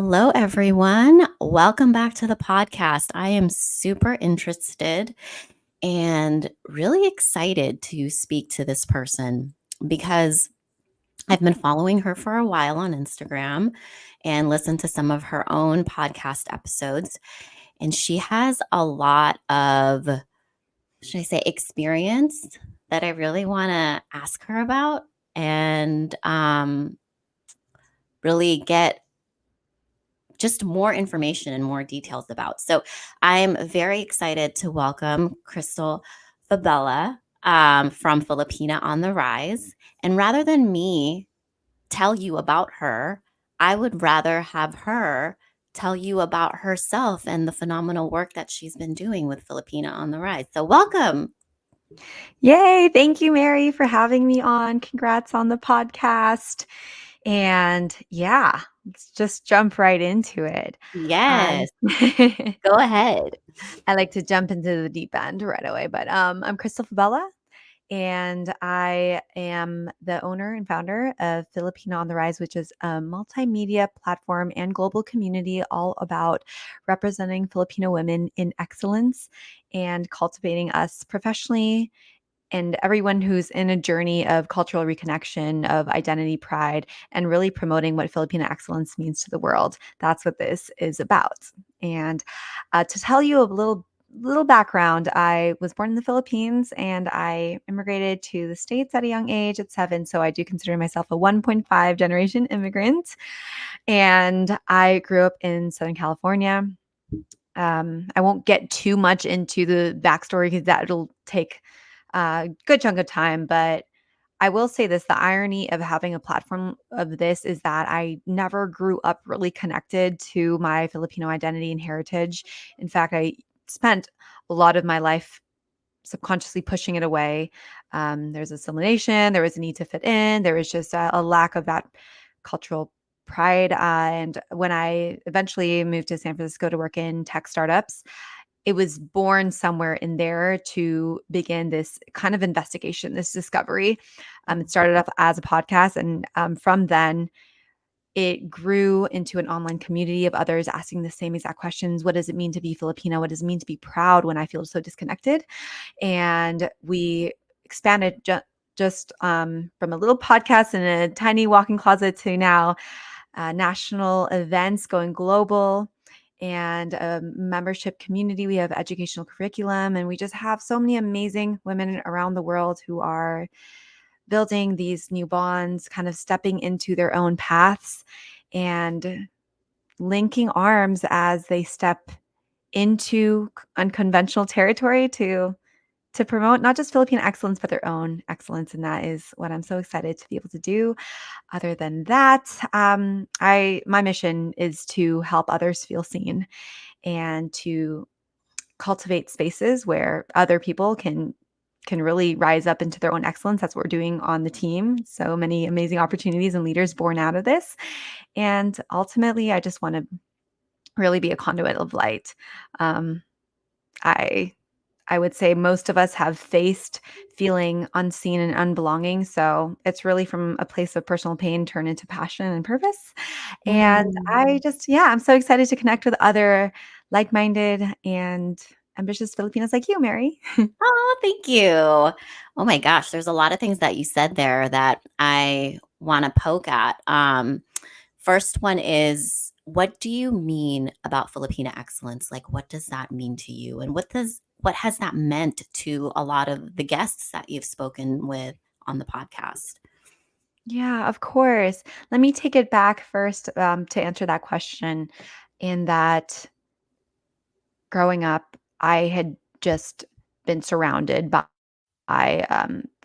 Hello, everyone. Welcome back to the podcast. I am super interested and really excited to speak to this person because I've been following her for a while on Instagram and listened to some of her own podcast episodes. And she has a lot of, should I say, experience that I really want to ask her about and really get just more information and more details about. So I'm very excited to welcome Krystl Fabella from Filipina on the Rise. And rather than me tell you about her, I would rather have her tell you about herself and the phenomenal work that she's been doing with Filipina on the Rise. So welcome. Yay. Thank you, Mary, for having me on. Congrats on the podcast. And yeah, let's just jump right into it. Yes, I go ahead. like to jump into the deep end right away, but I'm Krystl Fabella, and I am the owner and founder of Filipino on the Rise, which is a multimedia platform and global community all about representing Filipino women in excellence and cultivating us professionally and everyone who's in a journey of cultural reconnection, of identity pride, and really promoting what Filipino excellence means to the world. That's what this is about. And to tell you a little background, I was born in the Philippines and I immigrated to the States at a young age at 7. So I do consider myself a 1.5 generation immigrant. And I grew up in Southern California. I won't get too much into the backstory because that'll take a good chunk of time. But I will say this, the irony of having a platform of this is that I never grew up really connected to my Filipino identity and heritage. In fact, I spent a lot of my life subconsciously pushing it away. There's assimilation, there was a need to fit in, there was just a lack of that cultural pride. And when I eventually moved to San Francisco to work in tech startups, it was born somewhere in there to begin this kind of investigation, this discovery. It started off as a podcast, and from then it grew into an online community of others asking the same exact questions. What does it mean to be Filipino? What does it mean to be proud when I feel so disconnected? And we expanded just from a little podcast in a tiny walk-in closet to now national events going global and a membership community. We have educational curriculum, and we just have so many amazing women around the world who are building these new bonds, kind of stepping into their own paths and linking arms as they step into unconventional territory to promote not just Filipino excellence, but their own excellence. And that is what I'm so excited to be able to do. Other than that, my mission is to help others feel seen and to cultivate spaces where other people can really rise up into their own excellence. That's what we're doing on the team. So many amazing opportunities and leaders born out of this. And ultimately, I just want to really be a conduit of light. Um, I I would say most of us have faced feeling unseen and unbelonging. So it's really from a place of personal pain turned into passion and purpose. And Mm. I'm so excited to connect with other like minded and ambitious Filipinos like you, Mary. Oh, thank you. Oh my gosh, there's a lot of things that you said there that I want to poke at. First one is, what do you mean about Filipina excellence? Like, what does that mean to you? And what has that meant to a lot of the guests that you've spoken with on the podcast? Yeah, of course. Let me take it back first to answer that question. In that growing up, I had just been surrounded by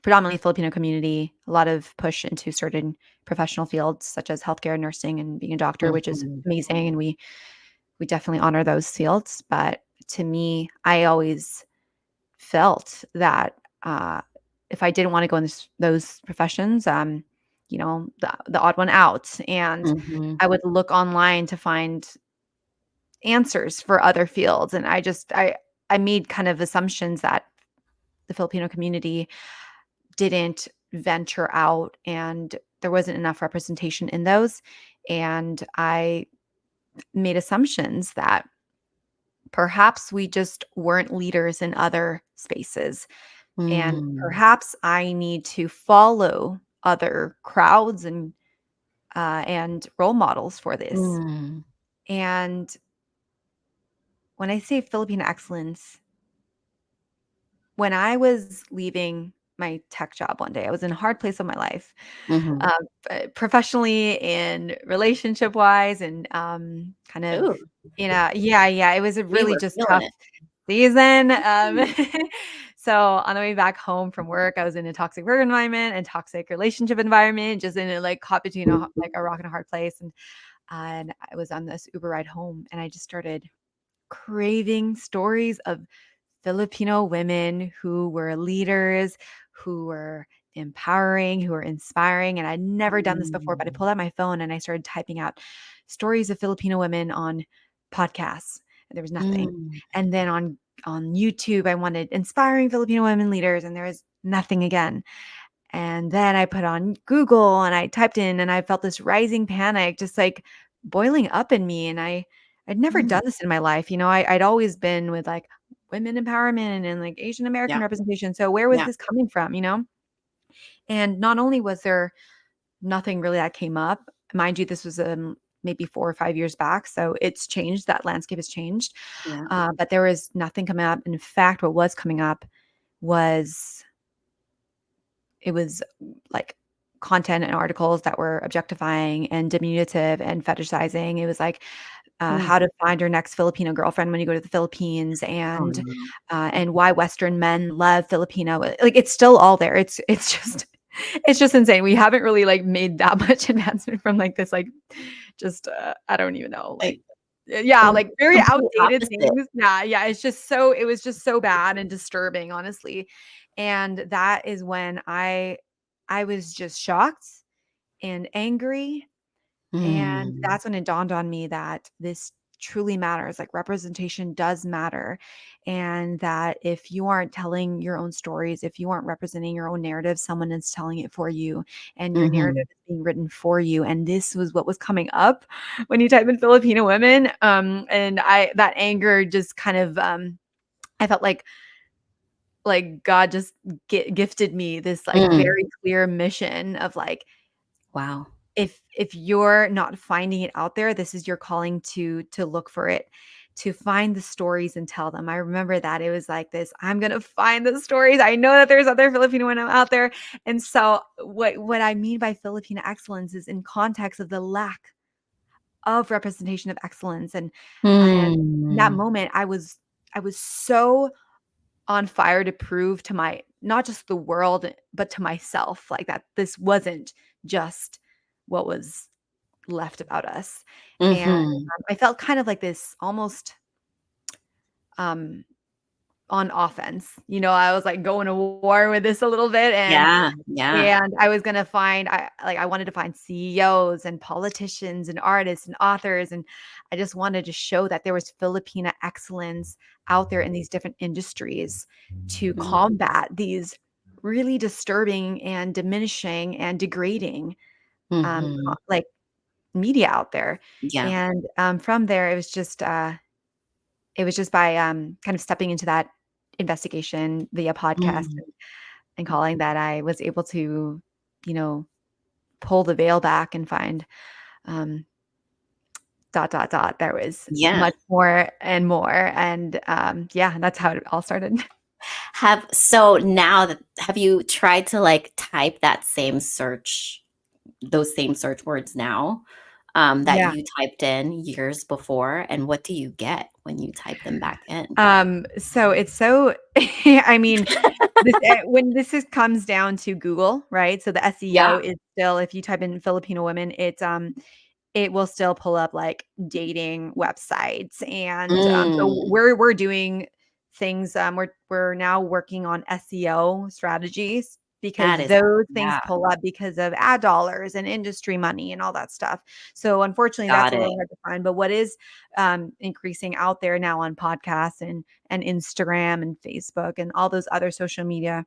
predominantly Filipino community, a lot of push into certain professional fields such as healthcare, nursing, and being a doctor, which is Mhm. amazing, and we definitely honor those fields. But to me, I always felt that if I didn't want to go in those professions, the odd one out, and Mhm. I would look online to find answers for other fields, and I made kind of assumptions that the Filipino community didn't venture out and there wasn't enough representation in those. And I made assumptions that perhaps we just weren't leaders in other spaces. And Mm. perhaps I need to follow other crowds and role models for this. Mm. And when I say Filipino excellence, when I was leaving my tech job one day, I was in a hard place of my life, Mhm. professionally and relationship wise, and kind of, Ooh, yeah, it was a we really were just feeling tough it. season. Mm. So on the way back home from work, I was in a toxic work environment and toxic relationship environment, just in a like caught between like a rock and a hard place. And I was on this Uber ride home, and I just started craving stories of Filipino women who were leaders, who were empowering, who were inspiring. And I'd never done this before, but I Mm. pulled out my phone and I started typing out stories of Filipino women on podcasts. And there was nothing. Mm. And then on YouTube, I wanted inspiring Filipino women leaders, and there was nothing again. And then I put on Google and I typed in, and I felt this rising panic just like boiling up in me. And I'd never Mm. done this in my life. I'd always been with like women empowerment and like Asian American Yeah, representation. So where was yeah, this coming from? And not only was there nothing really that came up, mind you, this was maybe 4 or 5 years back. So it's changed. That landscape has changed. yeah. But there was nothing coming up. In fact, what was coming up was it was like content and articles that were objectifying and diminutive and fetishizing. It was like Mm. how to find your next Filipino girlfriend when you go to the Philippines, Oh, and no. and why Western men love Filipino. Like it's still all there. It's just it's just insane. We haven't really like made that much advancement from like this like just I don't even know like Like, yeah, like very complete outdated opposite. things. Yeah, it was just so bad and disturbing, honestly. And that is when I was just shocked and angry, and Mm. that's when it dawned on me that this truly matters. Like representation does matter. And that if you aren't telling your own stories, if you aren't representing your own narrative, someone is telling it for you, and your narrative Mhm. is being written for you. And this was what was coming up when you type in Filipino women. And that anger just kind of I felt like God just gifted me this like Mm. very clear mission of like Wow. if you're not finding it out there, this is your calling to look for it, to find the stories and tell them. I remember that it was like this, I'm going to find the stories. I know that there's other Filipino women out there. And so what I mean by Filipino excellence is in context of the lack of representation of excellence. And in that Mm. moment I was so on fire to prove to my not just the world, but to myself, like that this wasn't just what was left about us. And Mhm. I felt kind of like this almost um on offense. I was like going to war with this a little bit, and Yeah, yeah. I was gonna find I wanted to find CEOs and politicians and artists and authors, and I just wanted to show that there was Filipina excellence out there in these different industries to Mm. combat these really disturbing and diminishing and degrading Mhm. like media out there. Yeah. And from there, it was just by kind of stepping into that investigation via podcast Mm. and calling that I was able to, you know, pull the veil back and find um, dot dot dot. There was Yeah. much more and more, and yeah, that's how it all started. So now that have you tried to, like, type those same search words now, that Yeah. you typed in years before, and what do you get when you type them back in? So it's so I mean, when comes down to Google, right? So the SEO Yeah. is still, if you type in Filipino women, it will still pull up like dating websites, and so Mm. we're doing things. We're now working on SEO strategies That because is those things yeah, pull up because of ad dollars and industry money and all that stuff. So unfortunately, that's got a it. little hard to find. But what is increasing out there now on podcasts and Instagram and Facebook and all those other social media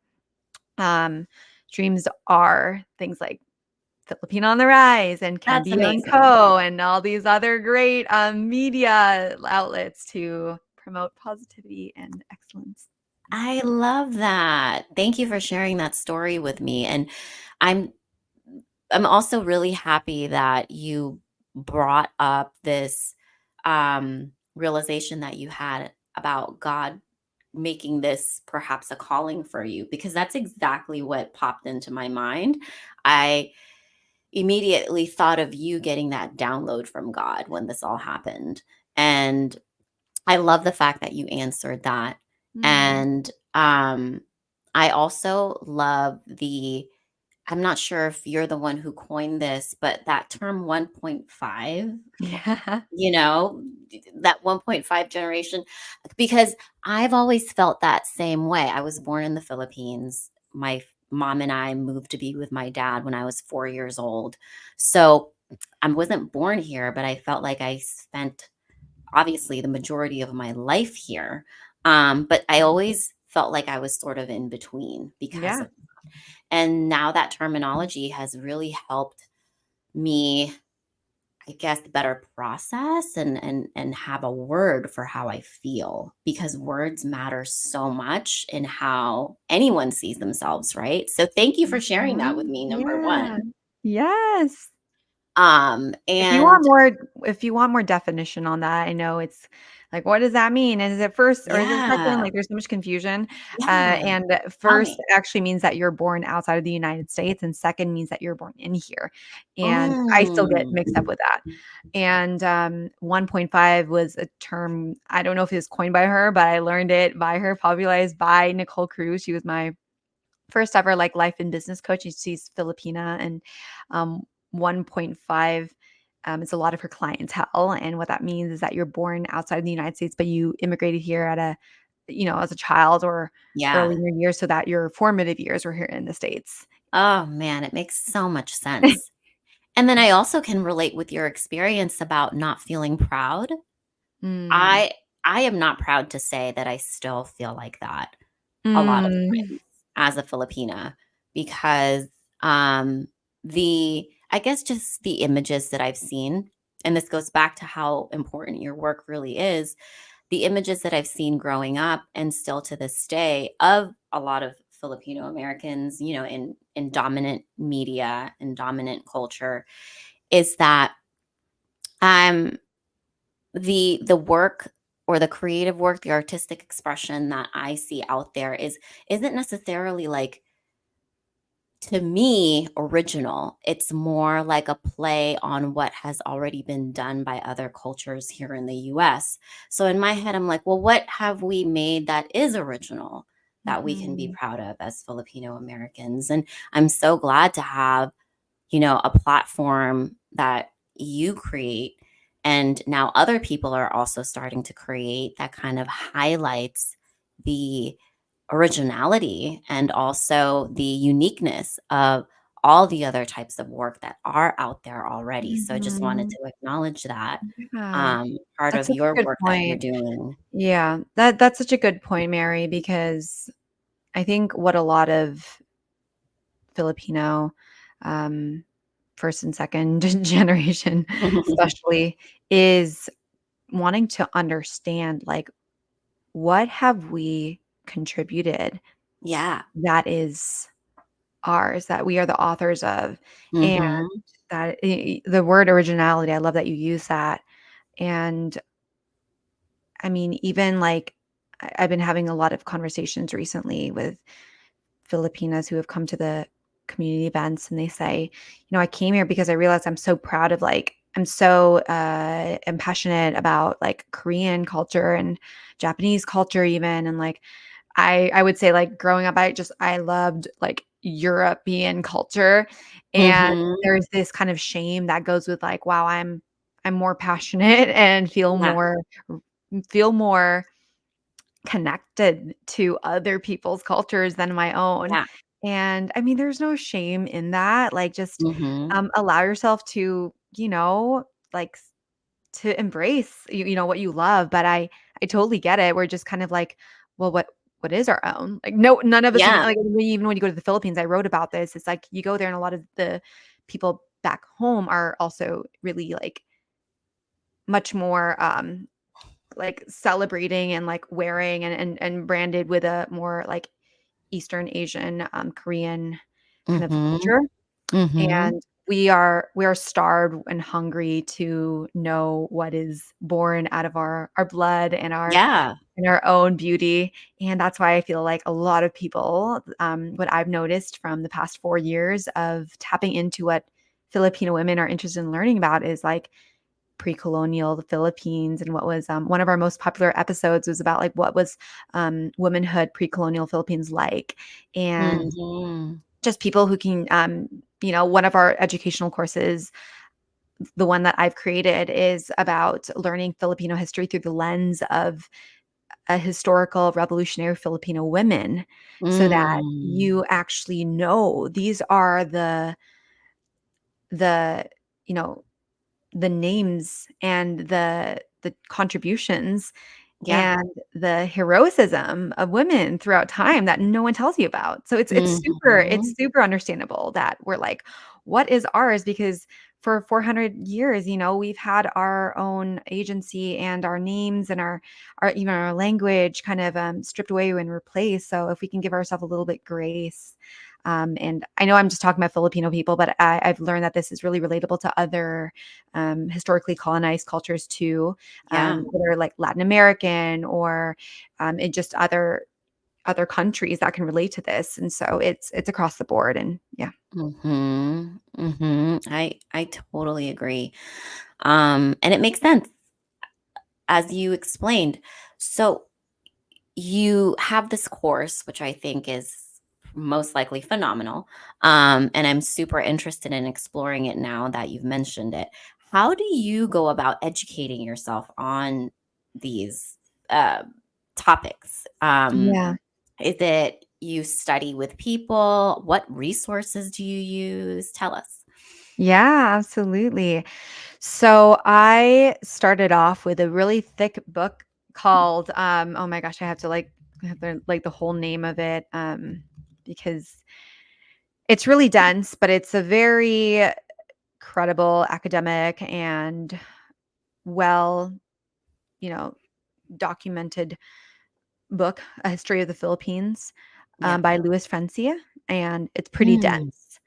um, streams are things like Filipino on the Rise and That's Candy and amazing. Co. and all these other great media outlets to promote positivity and excellence. I love that. Thank you for sharing that story with me. And I'm I'm also really happy that you brought up this realization that you had about God making this perhaps a calling for you, because that's exactly what popped into my mind. I immediately thought of you getting that download from God when this all happened. And I love the fact that you answered that. Mm. And I also love I'm not sure if you're the one who coined this, but that term 1.5, Yeah. that 1.5 generation, because I've always felt that same way. I was born in the Philippines. My mom and I moved to be with my dad when I was 4 years old. So I wasn't born here, but I felt like I spent obviously the majority of my life here. But I always felt like I was sort of in between because Yeah. of, and now that terminology has really helped me, I guess, better process and have a word for how I feel, because words matter so much in how anyone sees themselves, right? So thank you for sharing that with Mhm. me, number Yeah. one. Yes. If you want And more if you want more definition on that, I know it's like, what does that mean? Is it first or is it second? yeah, Like, there's so much confusion. yeah, And tell first me. actually means that you're born outside of the United States, and second means that you're born in here. And I still get Mm, mixed up with that. And 1.5 was a term, I don't know if it was coined by her, but I learned it by her, popularized by Nicole Cruz. She was my first ever like life and business coach. She's Filipina, and 1.5 is a lot of her clientele. And what that means is that you're born outside of the United States, but you immigrated here at as a child or early yeah. in your years, so that your formative years were here in the States. Oh man, it makes so much sense. And then I also can relate with your experience about not feeling proud. Mm. I I am not proud to say that I still feel like that a lot of Mm. times as a Filipina, because um the I guess just the images that I've seen, and this goes back to how important your work really is, the images that I've seen growing up and still to this day of a lot of Filipino Americans, in dominant media and dominant culture, is that um the work or the creative work, the artistic expression that I see out there isn't necessarily, like, to me, original. It's more like a play on what has already been done by other cultures here in the US. So in my head, I'm like, well, what have we made that is original that we can be Mhm. proud of as Filipino Americans? And I'm so glad to have, a platform that you create. And now other people are also starting to create that kind of highlights the originality and also the uniqueness of all the other types of work that are out there already. So I just wanted Mhm. to acknowledge that Yeah. part That's of such a your good work that you're point. doing. Yeah. That's such a good point, Mary, because I think what a lot of Filipino, um, first and second generation especially, is wanting to understand, like, what have we contributed Yeah. that is ours, that we are the authors of, and Hmm. that the word originality, I love that you use that. And I mean, even like I've been having a lot of conversations recently with Filipinas who have come to the community events, and they say, I came here because I realized I'm so proud of like I'm so am passionate about like Korean culture and Japanese culture even, and like I would say like growing up I loved like European culture, and Hmm. there's this kind of shame that goes with like, wow, I'm more passionate and Yeah. feel more connected to other people's cultures than my own. Yeah. And I mean, there's no shame in that. Like, just Hmm. allow yourself to, like to embrace, what you love. But I totally get it. We're just kind of like, well, what is our own? Like, no, none of us even Yeah. like even when you go to the Philippines, I wrote about this. It's like you go there and a lot of the people back home are also really like much more like celebrating and like wearing and branded with a more like Eastern Asian, Korean kind of Mhm. culture. Mhm. And we are starved and hungry to know what is born out of our blood Yeah. and our own beauty. And that's why I feel like a lot of people, what I've noticed from the past 4 years of tapping into what Filipino women are interested in learning about is like pre-colonial the Philippines. And what was one of our most popular episodes was about like what was womanhood pre-colonial Philippines like, and Mhm. just people who can one of our educational courses, the one that I've created, is about learning Filipino history through the lens of a historical revolutionary Filipino women, so that Mm. you actually know these are the you know the names and the contributions Yeah. and the heroism of women throughout time that no one tells you about. So it's Mhm. super understandable that we're like, what is ours? Because for 400 years, we've had our own agency and our names and our even our language kind of stripped away and replaced. So if we can give ourselves a little bit grace. And I know I'm just talking about Filipino people, but I've learned that this is really relatable to other historically colonized cultures too, Yeah. whether like Latin American or in just other countries that can relate to this. And so it's across the board. And yeah. Mhm. Mhm. I totally agree. And it makes sense as you explained. So you have this course, which I think is most likely phenomenal. And I'm super interested in exploring it now that you've mentioned it. How do you go about educating yourself on these uh, topics? Yeah. Is it you study with people? What resources do you use? Tell us. Yeah, absolutely. So I started off with a really thick book called oh my gosh, I have the like the whole name of it because it's really dense, but it's a very credible academic and well, you know, documented book, A History of the Philippines, Yeah. by Louis Francia, and it's pretty Mm. dense.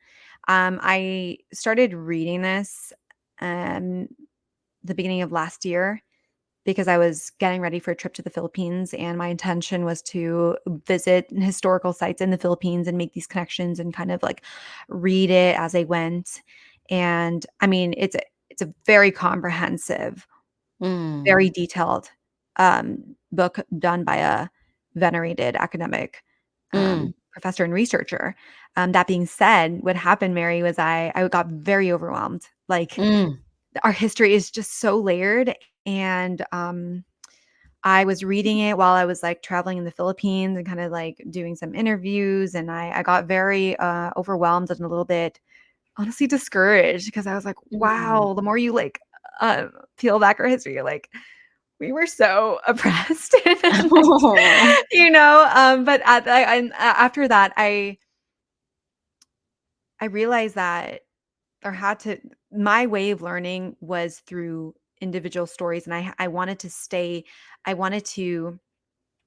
I started reading this um, the beginning of last year because I was getting ready for a trip to the Philippines, and my intention was to visit historical sites in the Philippines and make these connections and kind of like read it as I went. And I mean, it's a very comprehensive, Mm. very detailed book done by a venerated academic Mm. professor and researcher. That being said, what happened, Mary, was I got very overwhelmed. Like Mm. our history is just so layered, and I was reading it while I was like traveling in the Philippines and kind of like doing some interviews, and I got very overwhelmed and a little bit honestly discouraged because I was like, Mm. wow, the more you like uh, peel back our history, you're like, we were so oppressed, and like, Oh. but after that, I realized that there had to my way of learning was through individual stories, and I wanted to stay, I wanted to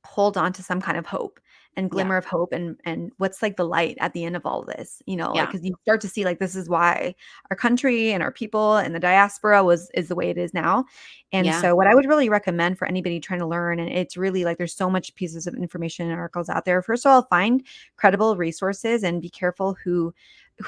hold on to some kind of hope and Yeah. glimmer of hope, and what's like the light at the end of all this, like, Yeah. because you start to see like this is why our country and our people and the diaspora is the way it is now. And Yeah. so what I would really recommend for anybody trying to learn, and it's really like there's so much pieces of information and articles out there, first of all, find credible resources and be careful who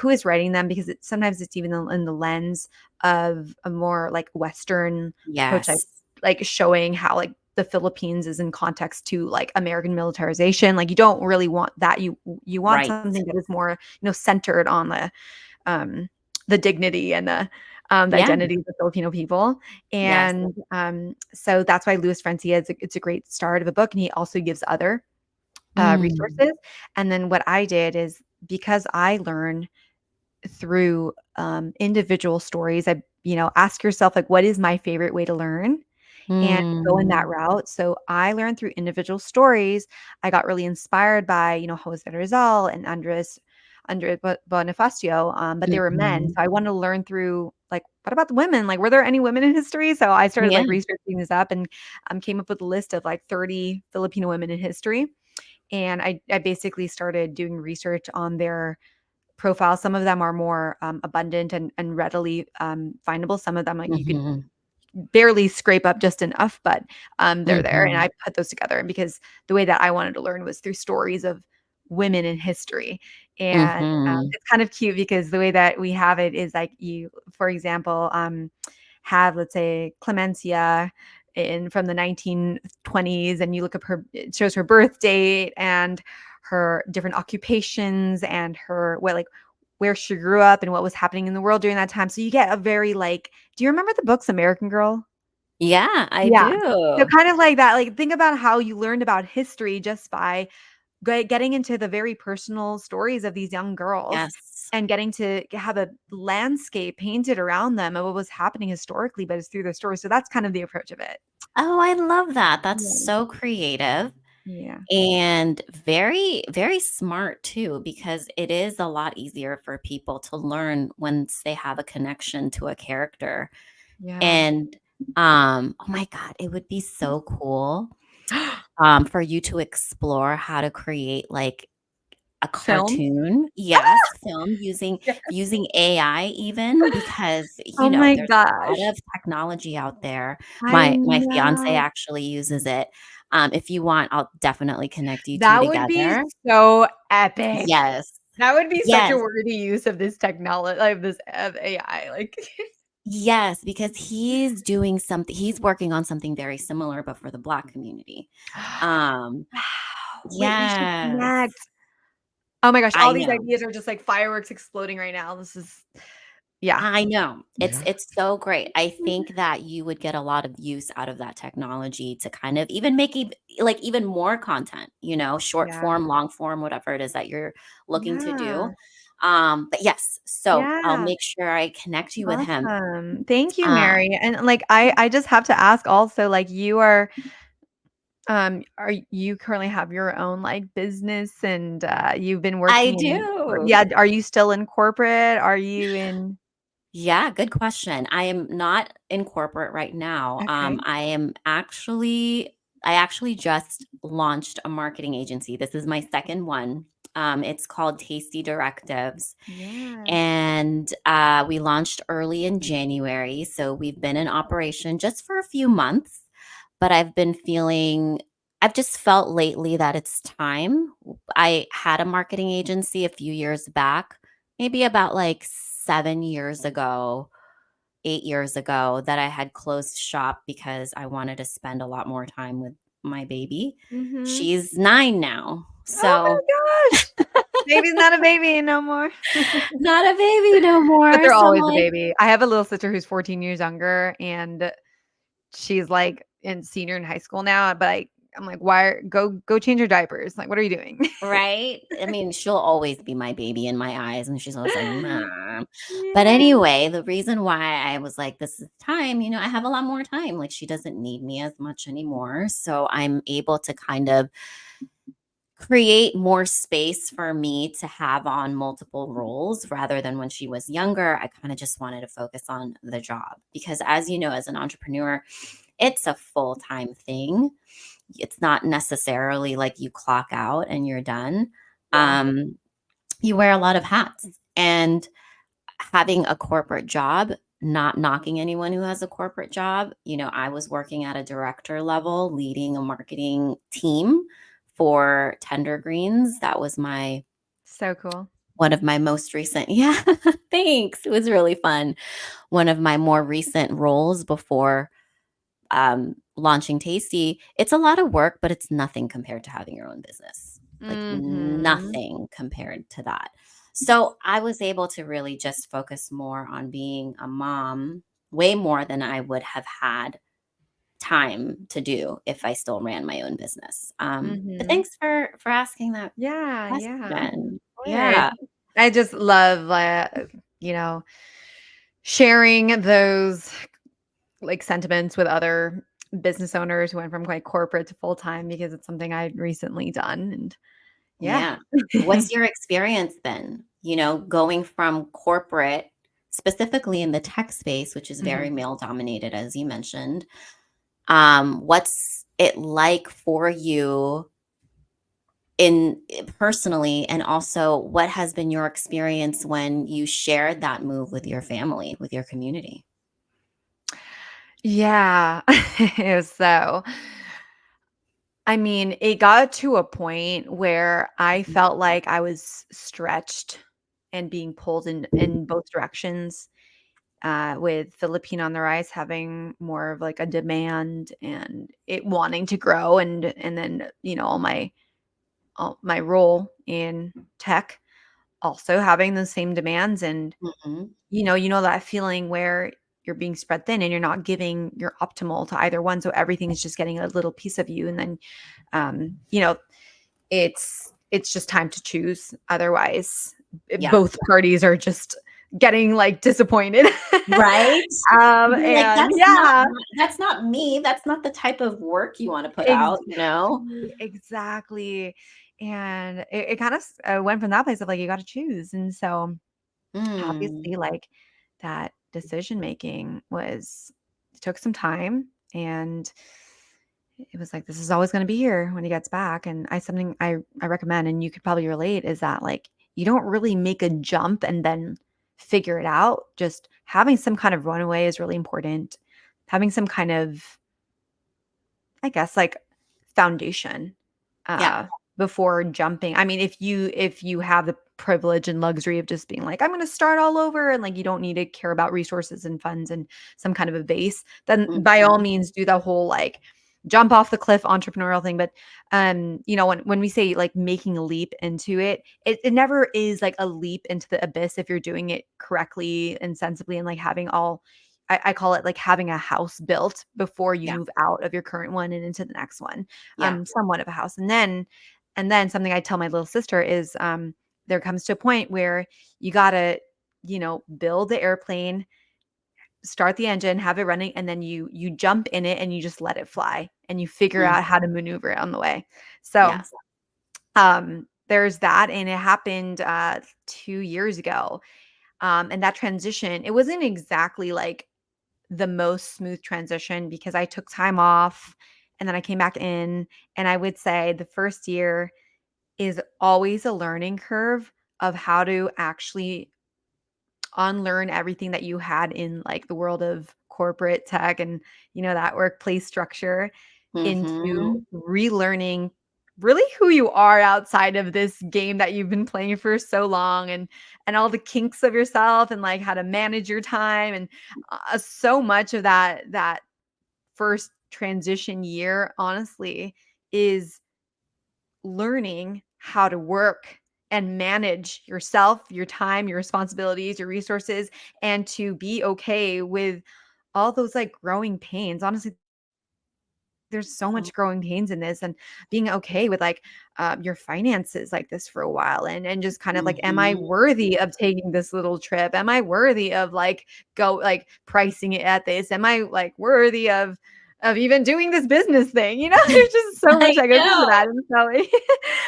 is writing them, because sometimes it's even in the lens of a more like Western approach, Yes. like showing how like the Philippines is in context to like American militarization. Like you don't really want that. You want Right. something that is more, centered on the dignity and the Yeah. identity of the Filipino people. Yes. And so that's why Louis Francia it's a great start of a book, and he also gives other Mm. resources. And then what I did is, because I learn through individual stories, I ask yourself like, what is my favorite way to learn, and go in that Mm. route. So I learned through individual stories. I got really inspired by, Jose Rizal and under Bonifacio, but they were men. Mhm. So I wanted to learn through like, what about the women? Like, were there any women in history? So I started Yeah. like researching this up and came up with a list of like 30 Filipino women in history. And I basically started doing research on their profiles. Some of them are more abundant and readily findable. Some of them like you could Mhm. barely scrape up just enough, but they're there. And I Mhm. put those together. And because the way that I wanted to learn was through stories of women in history. And Mhm. it's kind of cute because the way that we have it is like you, for example, have, let's say, Clemencia in from the 1920s, and you look up her, it shows her birth date and her different occupations and her what like where she grew up and what was happening in the world during that time. So you get a very like, do you remember the books American Girl? Yeah, I Yeah. So do. kind of like that, like think about how you learned about history just by getting into the very personal stories of these young girls Yes. and getting to have a landscape painted around them of what was happening historically, but it's through their stories. So that's kind of the approach of it. Oh, I love that. That's Yeah. so creative Yeah. and very, very smart too, because it is a lot easier for people to learn once they have a connection to a character. Yeah. And oh my God, it would be so cool for you to explore how to create like a Film. cartoon, yes, film using AI even because, Oh my there's a lot gosh. of technology out there. I My fiancé know. actually uses it. If you want, I'll definitely connect you 2 That would be together. so epic. Yes. That would be such a Yes. worthy use of this technology, of this of AI, like Yes, because he's working on something very similar, but for the Black community. Um, Wow. Wait, we should yes. connect. Oh my gosh, I all these know. ideas are just like fireworks exploding right now. This is yeah. I know. It's Yeah. it's so great. I think that you would get a lot of use out of that technology to kind of even make like even more content, short Yeah. form, long form, whatever it is that you're looking to do. Yeah. But yes, so I'll Yeah. make sure I connect you with him. Awesome. Thank you, Uh, Mary. And like I just have to ask also, like are you currently have your own like business and you've been I working in do. yeah, are you still in corporate? Are you in Yeah, good question. I am not in corporate right now. okay. I actually just launched a marketing agency. This is my second one. It's called Tasty Directives. Yeah. And we launched early in January. So we've been in operation just for a few months, but I've just felt lately that it's time. I had a marketing agency a few years back, maybe about like 7 years ago, 8 years ago, that I had closed shop because I wanted to spend a lot more time with my baby. Mhm. She's 9 now. Oh So my gosh. Baby's not a baby no more. not a baby no But more. they're So I'm always a like, baby. I have a little sister who's 14 years younger, and she's, like, in senior in high school now, but I'm like, "Why go change your diapers." Like, "What are you doing?" right? I mean, she'll always be my baby in my eyes, and she's always like, "Mom." But Yeah. anyway, the reason why I was like, "This is time," I have a lot more time. Like, she doesn't need me as much anymore, so I'm able to kind of create more space for me to have on multiple roles rather than when she was younger. I kind of just wanted to focus on the job because, as you know, as an entrepreneur, it's a full time thing. It's not necessarily like you clock out and you're done. Yeah. You wear a lot of hats, and having a corporate job, not knocking anyone who has a corporate job. I was working at a director level, leading a marketing team for Tender Greens. That was my So cool. one of my most recent, yeah, thanks. It was really fun. One of my more recent roles before launching Tasty. It's a lot of work, but it's nothing compared to having your own business. Like Mhm. nothing compared to that. So I was able to really just focus more on being a mom, way more than I would have had time to do if I still ran my own business. But Mhm. thanks for asking that Yeah, yeah. Of question. course. Yeah. I just love, you know, sharing those, like, sentiments with other business owners who went from, like, corporate to full-time because it's something I'd recently done, and yeah. Yeah. What's your experience been, going from corporate, specifically in the tech space, which is very Mhm. male dominated, as you mentioned. What's it like for you in personally, and also what has been your experience when you shared that move with your family, with your community? Yeah. So, I mean, it got to a point where I Mhm. felt like I was stretched and being pulled in both directions, with Filipino on the Rise having more of like a demand and it wanting to grow, and then, all my role in tech also having the same demands. And Mhm. that feeling where you're being spread thin and you're not giving your optimal to either one, so everything is just getting a little piece of you. And then, um, you know, it's just time to choose. Otherwise, Yeah. both parties are just getting like disappointed. Right? You'd be like, And yeah, that's not me. That's not the type of work you wanna put out, you know? exactly. And it kind of went from that place of like you got to choose. And so Mm. obviously, like, that decision making was took some time, and it was like, this is always gonna be here when he gets back. And something I recommend, and you could probably relate, is that, like, you don't really make a jump and then figure it out. Just having some kind of runaway is really important. Having some kind of, I guess, like, foundation, Yeah. uh, before jumping. I mean, if you have the privilege and luxury of just being like, "I'm gonna start all over," and, like, you don't need to care about resources and funds and some kind of a base, then by all Mhm. means do the whole, like, jump off the cliff entrepreneurial thing. But, when we say, like, making a leap into it, it never is, like, a leap into the abyss if you're doing it correctly and sensibly and, like, having all I call it like having a house built before you Yeah. move out of your current one and into the next one, Yeah. somewhat of a house. And then something I tell my little sister is, there comes to a point where you gotta, build the airplane, start the engine, have it running, and then you jump in it and you just let it fly and you figure Mm. out how to maneuver it on the way. So, Yes. there's that, and it happened 2 years ago. And that transition, it wasn't exactly like the most smooth transition because I took time off and then I came back in. And I would say the first year is always a learning curve of how to actually unlearn everything that you had in like the world of corporate tech and that workplace structure, into Mhm. relearning really who you are outside of this game that you've been playing for so long, and all the kinks of yourself and like how to manage your time. And so much of that first transition year, honestly, is learning how to work and manage yourself, your time, your responsibilities, your resources, and to be okay with all those like growing pains. Honestly, there's so Oh. much growing pains in this, and being okay with like your finances like this for a while, and just kind of like, am I Mhm. worthy of taking this little trip? Am I worthy of like go like pricing it at this? Am I like worthy of even doing this business thing? There's just so much I that goes into know. that.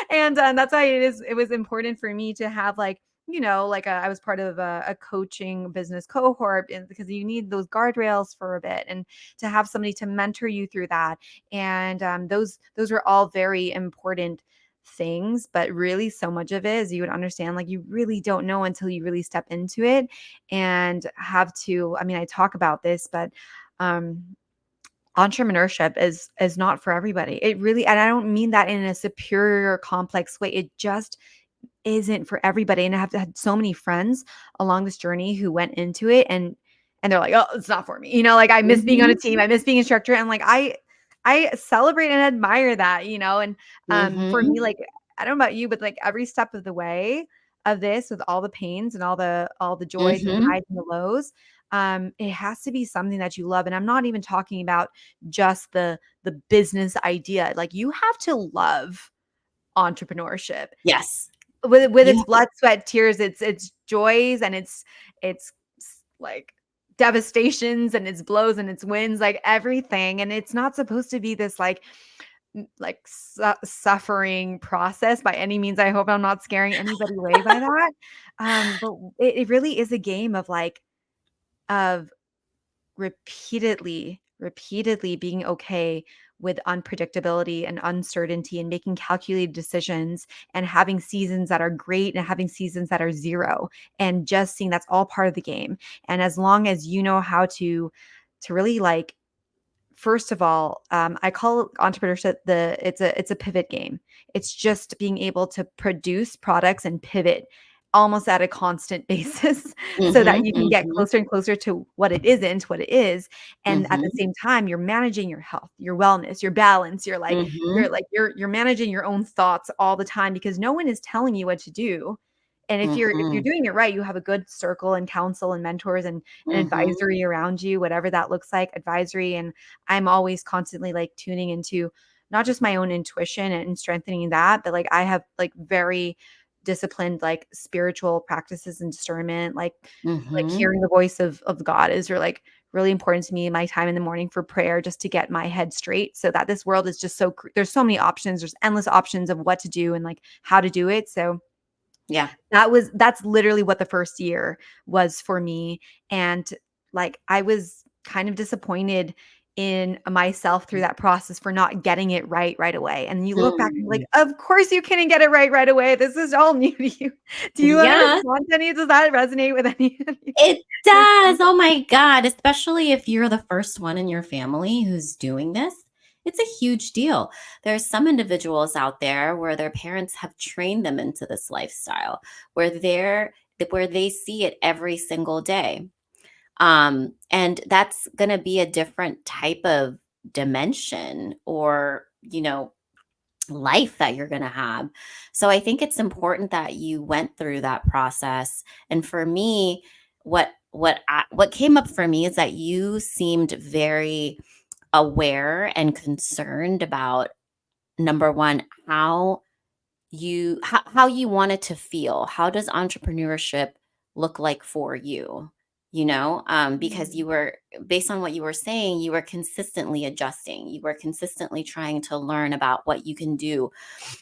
And so and that's why it was important for me to have like, like I was part of a coaching business cohort, and because you need those guardrails for a bit, and to have somebody to mentor you through that. And those were all very important things. But really, so much of it is, you would understand, like, you really don't know until you really step into it and have to. I mean, I talk about this, but um entrepreneurship is not for everybody. It really, and I don't mean that in a superior or complex way. It just isn't for everybody. And I have had so many friends along this journey who went into it, and they're like, "Oh, it's not for me." Like, I miss being on a Mhm. team. I miss being a instructor. And like, I celebrate and admire that. And for me, Mhm. like, I don't know about you, but like every step of the way of this, with all the pains and all the joys and the Mhm. highs and the lows, it has to be something that you love. And I'm not even talking about just the business idea. Like, you have to love entrepreneurship Yes. with its You blood, sweat, tears, its joys, and its like devastations, and its blows and its wins, like everything. And it's not supposed to be this like like suffering process by any means. I hope I'm not scaring anybody away by that. But it really is a game of like of repeatedly being okay with unpredictability and uncertainty and making calculated decisions and having seasons that are great and having seasons that are zero, and just seeing that's all part of the game. And as long as you know how to really like, first of all, I call entrepreneurship it's a pivot game. It's just being able to produce products and pivot almost at a constant basis so that Mhm, you can get mhm, closer and closer to what it isn't, what it is. And at the mhm, same time, you're managing your health, your wellness, your balance. mhm, You're managing your own thoughts all the time because no one is telling you what to do. And if you're mhm, doing it right, you have a good circle and counsel and mentors and mhm, advisory around you, whatever that looks like, advisory. And I'm always constantly like tuning into not just my own intuition and strengthening that, but like I have like very disciplined like spiritual practices and discernment, like mhm, hearing the voice of God is really important to me. My time in the morning for prayer just to get my head straight, so that this world is just there's so many options, there's endless options of what to do and like how to do it. So yeah, that's literally what the first year was for me. And like I was kind of disappointed in myself through that process for not getting it right away. And you look back and you're like, mm, of course you couldn't get it right away. This is all new to you. Do you want to yeah. respond to any? Does that resonate with any of It your does, thoughts? oh my god, especially if you're the first one in your family who's doing this, it's a huge deal. There's some individuals out there where their parents have trained them into this lifestyle, where they see it every single day. And that's gonna be a different type of dimension or, life that you're going to have. So I think it's important that you went through that process. And for me, what came up for me is that you seemed very aware and concerned about, number one, how you wanted to feel. How does entrepreneurship look like for you? Because Mm, you were, based on what you were saying, you were consistently adjusting. You were consistently trying to learn about what you can do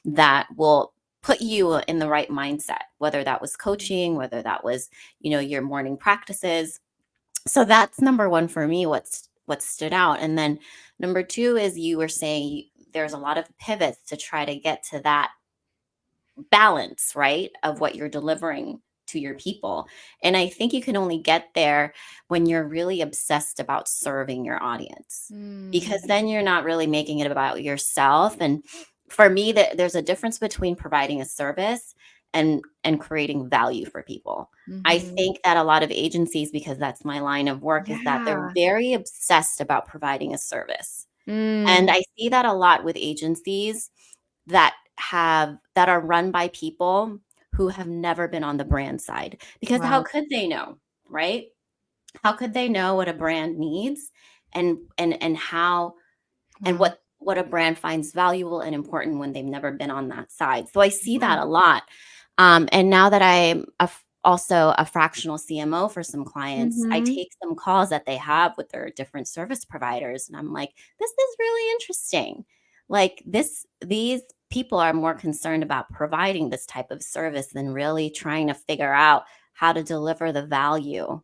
that will put you in the right mindset, whether that was coaching, whether that was, your morning practices. So that's number one for me, what stood out. And then number two is, you were saying there's a lot of pivots to try to get to that balance, right, of what you're delivering to your people. And I think you can only get there when you're really obsessed about serving your audience, because mm, then you're not really making it about yourself. And for me, there's a difference between providing a service and creating value for people. I mhm. think that a lot of agencies, because that's my line of work, is that they're Yeah. very obsessed about providing a service. And Mm, I see that a lot with agencies that are run by people who have never been on the brand side, because how wow. could they know, right? How could they know what a brand needs, and how and Wow. what a brand finds valuable and important when they've never been on that side? So I see Yeah. that a lot. And now that I'm also a fractional CMO for some clients, I Mhm. take some calls that they have with their different service providers, and I'm like, this is really interesting. Like, these people are more concerned about providing this type of service than really trying to figure out how to deliver the value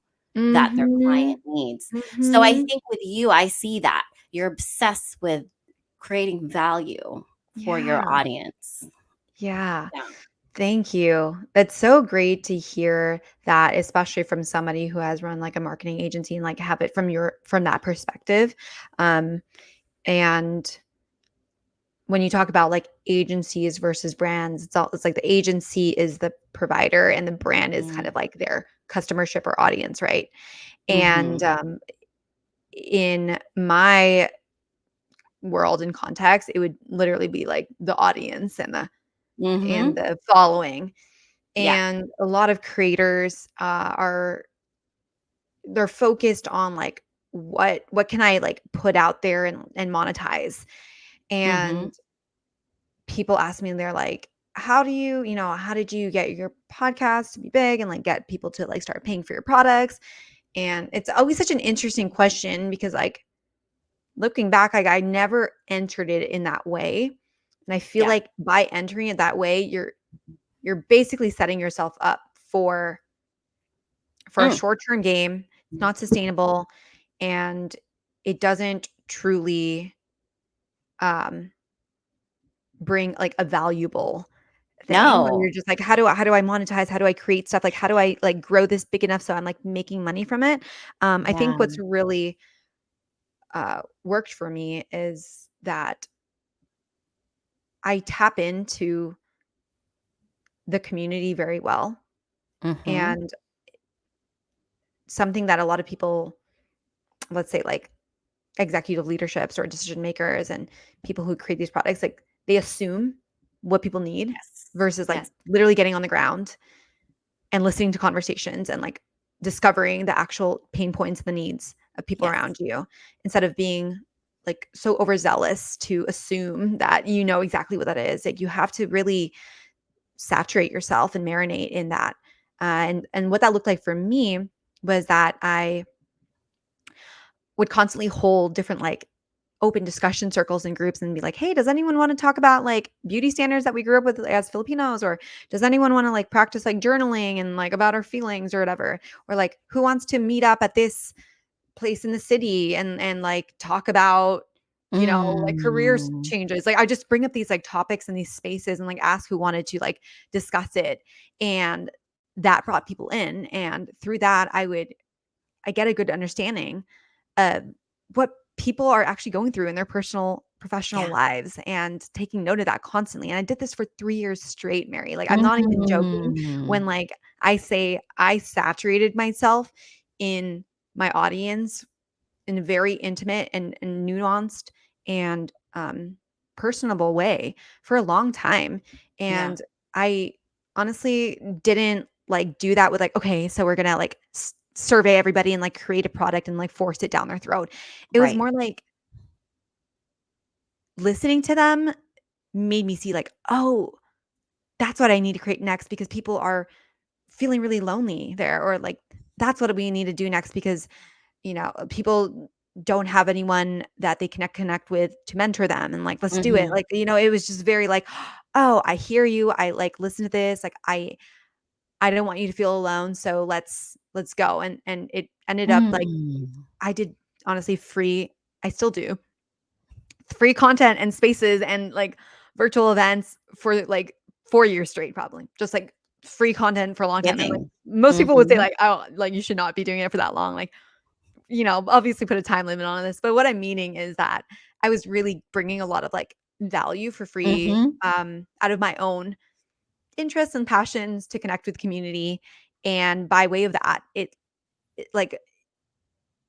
that their Mhm. client needs. So I Mhm. think with you, I see that you're obsessed with creating value for your Yeah. audience. Yeah. Yeah. Thank you. That's so great to hear that, especially from somebody who has run like a marketing agency and like have it from that perspective. Um, and when you talk about like agencies versus brands, it's like the agency is the provider and the brand is kind Mm, of like their customership or audience, right? And mhm, in my world and context, it would literally be like the audience and mhm. the following. Yeah. And a lot of creators are they're focused on like what can I like put out there and monetize. Mhm, And people ask me and they're like, how did you get your podcast to be big and like get people to like start paying for your products? And it's always such an interesting question because like looking back, like I never entered it in that way. And I feel Yeah. like by entering it that way, you're basically setting yourself up for a Mm. short-term game. It's not sustainable, and it doesn't truly um bring like a valuable thing where No. you're just like, how do I monetize? How do I create stuff? Like, how do I like grow this big enough so I'm like making money from it? I think Yeah. what's really worked for me is that I tap into the community very well. Mhm. And something that a lot of people, let's say like executive leaderships or decision makers and people who create these products, like they assume what people need Yes. versus like Yes. literally getting on the ground and listening to conversations and like discovering the actual pain points and the needs of people Yes. around you instead of being like so overzealous to assume that you know exactly what that is. Like you have to really saturate yourself and marinate in that. And what that looked like for me was that I would constantly hold different like open discussion circles and groups and be like, hey, does anyone want to talk about like beauty standards that we grew up with as Filipinos? Or does anyone want to like practice like journaling and like about our feelings or whatever? Or like who wants to meet up at this place in the city and like talk about, you know, like career Mm. changes. Like I just bring up these like topics in these spaces and like ask who wanted to like discuss it. And that brought people in. And through that, I get a good understanding of what people are actually going through in their personal professional Yeah. lives and taking note of that constantly. And I did this for 3 years straight, Mary. Like I'm not even joking when Mm. like I say I saturated myself in my audience in a very intimate and nuanced and personable way for a long time. Yeah. And I honestly didn't like do that with like, okay, so we're gonna like survey everybody and like create a product and like force it down their throat. It was Right. more like listening to them made me see like, oh, that's what I need to create next because people are feeling really lonely there, or like that's what we need to do next because people don't have anyone that they connect with to mentor them and like let's do it. Mhm. Like, it was just very like, oh, I hear you. I like listen to this. Like I don't want you to feel alone. So let's go. And it ended up like Mm. I did honestly I still do free content and spaces and like virtual events for like 4 years straight, probably. Just like free content for a long time. And like Giving. most people would say Mhm. like, oh, like you should not be doing it for that long. Like obviously put a time limit on this, but what I'm meaning is that I was really bringing a lot of like value for free Mhm. out of my own interests and passions to connect with community. And by way of that, like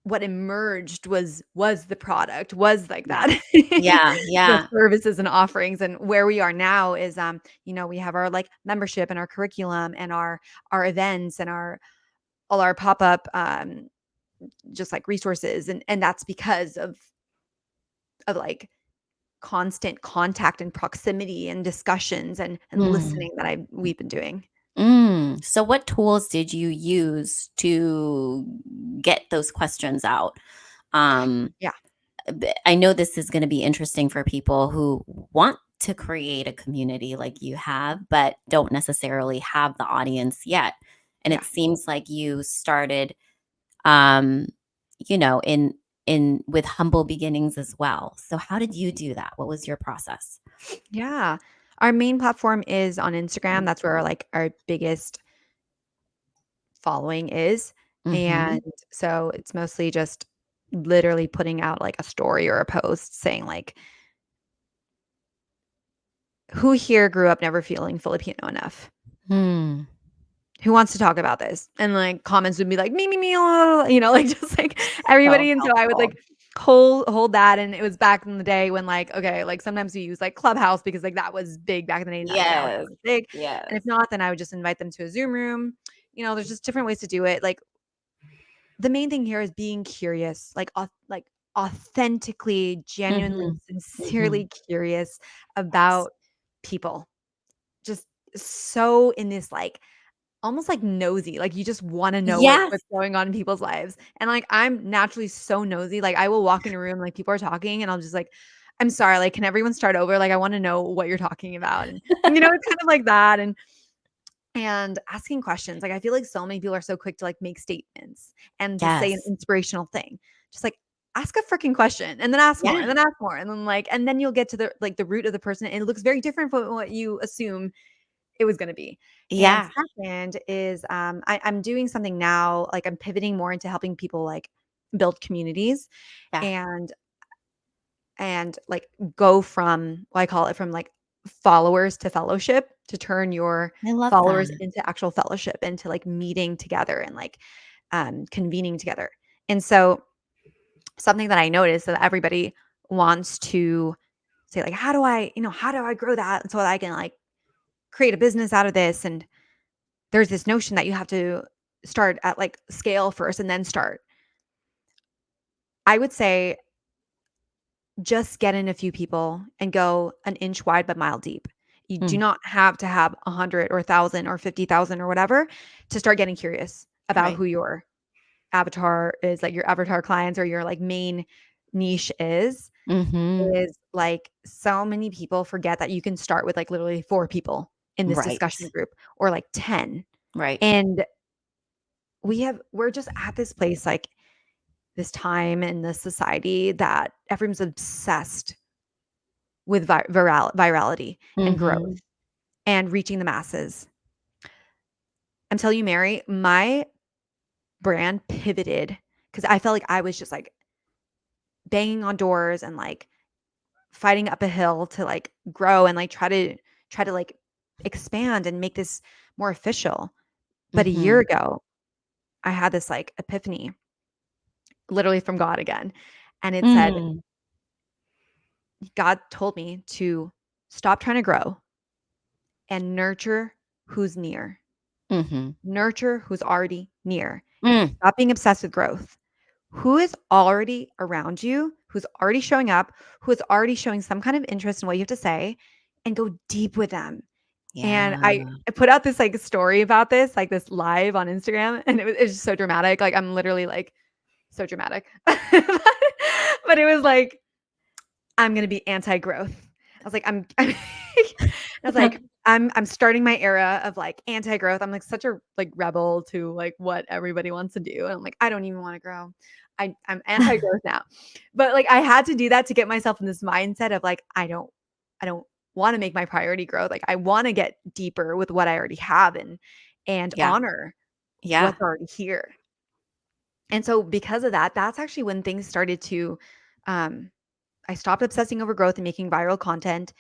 what emerged was the product, was like Yeah. that. Yeah. The Yeah. services and offerings. And where we are now is we have our like membership and our curriculum and our events and our all our pop-up just like resources, and that's because of like constant contact and proximity and discussions and Mm. listening that we've been doing. Mm. So what tools did you use to get those questions out? Um, Yeah. I know this is going to be interesting for people who want to create a community like you have, but don't necessarily have the audience yet. And Yeah. it seems like you started, um, in with humble beginnings as well. So how did you do that? What was your process? Yeah. Our main platform is on Instagram. That's where like our biggest following is. And Mm-hmm. so it's mostly just literally putting out like a story or a post saying like, who here grew up never feeling Filipino enough? Hmm. Who wants to talk about this? And like comments would be like me, like just like So everybody. And so I would helpful. like hold that. And it was back in the day when like, okay, like sometimes we use like Clubhouse because like that was big back in the day, like now it's Yes. not as big. And if Yes. not, then I would just invite them to a Zoom room. There's just different ways to do it. Like the main thing here is being curious, like authentically, genuinely, Mhm. Mhm. sincerely curious Yes. about people. Just so in this like almost like nosy. Like you just want to know Yes. what's going on in people's lives. And like I'm naturally so nosy. Like I will walk in a room, like people are talking, and I'll just like, I'm sorry, like, can everyone start over? Like I want to know what you're talking about. And it's kind of like that. And asking questions. Like I feel like so many people are so quick to like make statements and to say an Yes. inspirational thing. Just like ask a freaking question and then ask more Yeah. and then ask more. And then like, and then you'll get to the root of the person. And it looks very different from what you assume it was going to be. And Yeah. second is I'm doing something now, like I'm pivoting more into helping people like build communities Yeah. and like go from, well, I call it from like followers to fellowship, to turn your I love followers that. into actual fellowship, into like meeting together and like convening together. And so something that I noticed that everybody wants to say like, how do I grow that so that I can like create a business out of this? And there's this notion that you have to start at like scale first and then start. I would say just get in a few people and go an inch wide but mile deep. You do Mm, not have to have 100 or 1,000 or 50,000 or whatever to start getting curious about right. who your avatar is, like your avatar clients or your like main niche Mhm. is like so many people forget that you can start with like literally 4 people in this Right. discussion group or like 10. Right. And we're just at this place, like this time in this society that everyone's obsessed with virality and growth Mhm. and reaching the masses. I'm telling you, Mary, my brand pivoted because I felt like I was just like banging on doors and like fighting up a hill to like grow and like try to like expand and make this more official. But a year Mhm. ago, I had this like epiphany, literally from God again. And it said, Mm. God told me to stop trying to grow and nurture who's near. Mhm. Nurture who's already near. Mm. Stop being obsessed with growth. Who is already around you, who's already showing up, who is already showing some kind of interest in what you have to say, and go deep with them. And Yeah. I put out this like story about this, like this live on Instagram, and it was just so dramatic. Like I'm literally like so dramatic. But it was like, I'm gonna be anti-growth. I was like, I was like, I'm starting my era of like anti-growth. I'm like such a like rebel to like what everybody wants to do. And I'm like, I don't even want to grow. I'm anti-growth now. But like I had to do that to get myself in this mindset of like, I don't want to make my priority growth. Like I want to get deeper with what I already have and Yeah. honor Yeah. what's already here. And so because of that, that's actually when things started to um I stopped obsessing over growth and making viral content,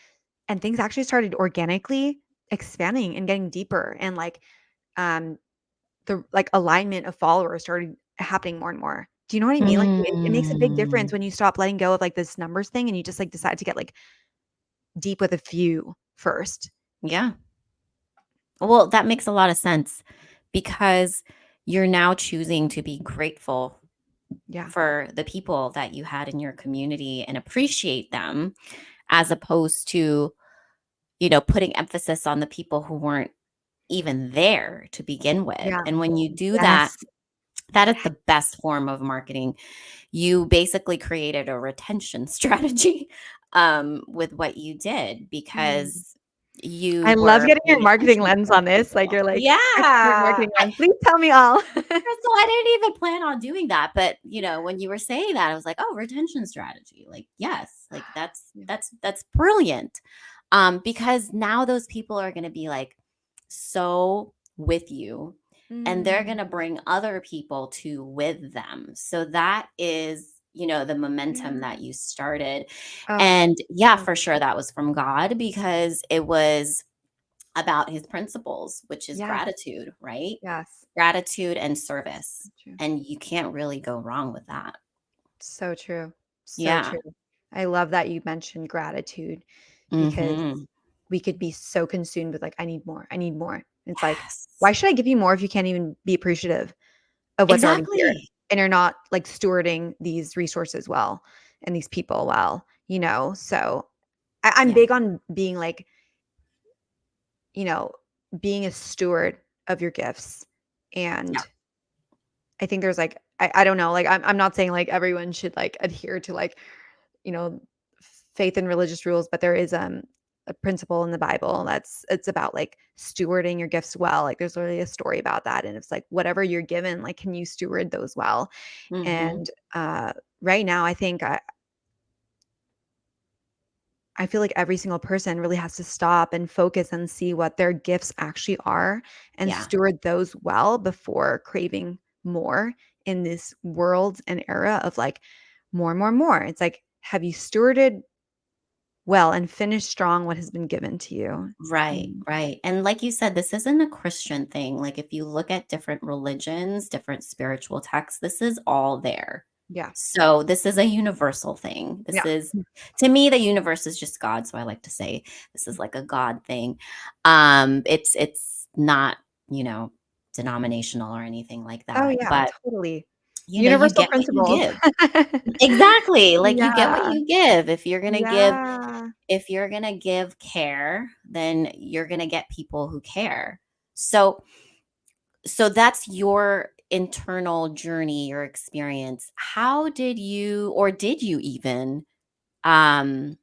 and things actually started organically expanding and getting deeper, and like um the like alignment of followers started happening more and more. Do you know what I mean? Like it makes a big difference Mm. when you stop letting go of like this numbers thing and you just like decide to get like deep with a few first. Yeah. Well, that makes a lot of sense because you're now choosing to be grateful Yeah. for the people that you had in your community and appreciate them as opposed to, putting emphasis on the people who weren't even there to begin with. Yeah. And when you do that, Yes. that is Yeah. the best form of marketing. You basically created a retention strategy with what you did Mm. because you I love were getting your paying marketing attention to lens those on this. Like people. you're like Yeah. expert marketing lens. Please tell me all. Crystal, I didn't even plan on doing that, but when you were saying that, I was like, "Oh, retention strategy." Like, yes, like that's Yeah. that's that's brilliant. Because now those people are going to be like so with you, and they're going Mm. to bring other people to with them. So that is, the momentum Yeah. that you started. Oh, And yeah, so for sure that was from God because it was about his principles, which is yes. gratitude, right? Yes. Gratitude and So service, true. and you can't really go wrong with that. So true. So Yeah. true. I love that you mentioned gratitude because Mhm. we could be so consumed with like, I need more. I need more. It's like, Yes. why should I give you more if you can't even be appreciative of what's already here? Exactly. And you're not like stewarding these resources well and these people well, So I'm Yeah. big on being like, you know, being a steward of your gifts. Yeah. And I think there's like I don't know, like I'm not saying like everyone should like adhere to like, you know, faith and religious rules, but there is a principle in the Bible it's about like stewarding your gifts well. Like there's literally a story about that. And it's like whatever you're given, like can you steward those well? Mm-hmm. And right now I think I feel like every single person really has to stop and focus and see what their gifts actually are and Yeah. steward those well before craving more in this world and era of like more and more and more. It's like, have you stewarded well and finished strong what has been given to you? Right, Mm, right. And like you said, this isn't a Christian thing. Like if you look at different religions, different spiritual texts, this is all there. yeah. So this is a universal thing. This Yeah. is to me, the universe is just God. So I like to say this is like a God thing. It's not, you know, denominational or anything like Oh, that. yeah, But totally. you Universal get what you principles. give. Exactly. Like you get what Yeah. you give. If you're gonna give Yeah. care, then you're going to get people who care. So that's your internal journey, your experience. How did you or did you even um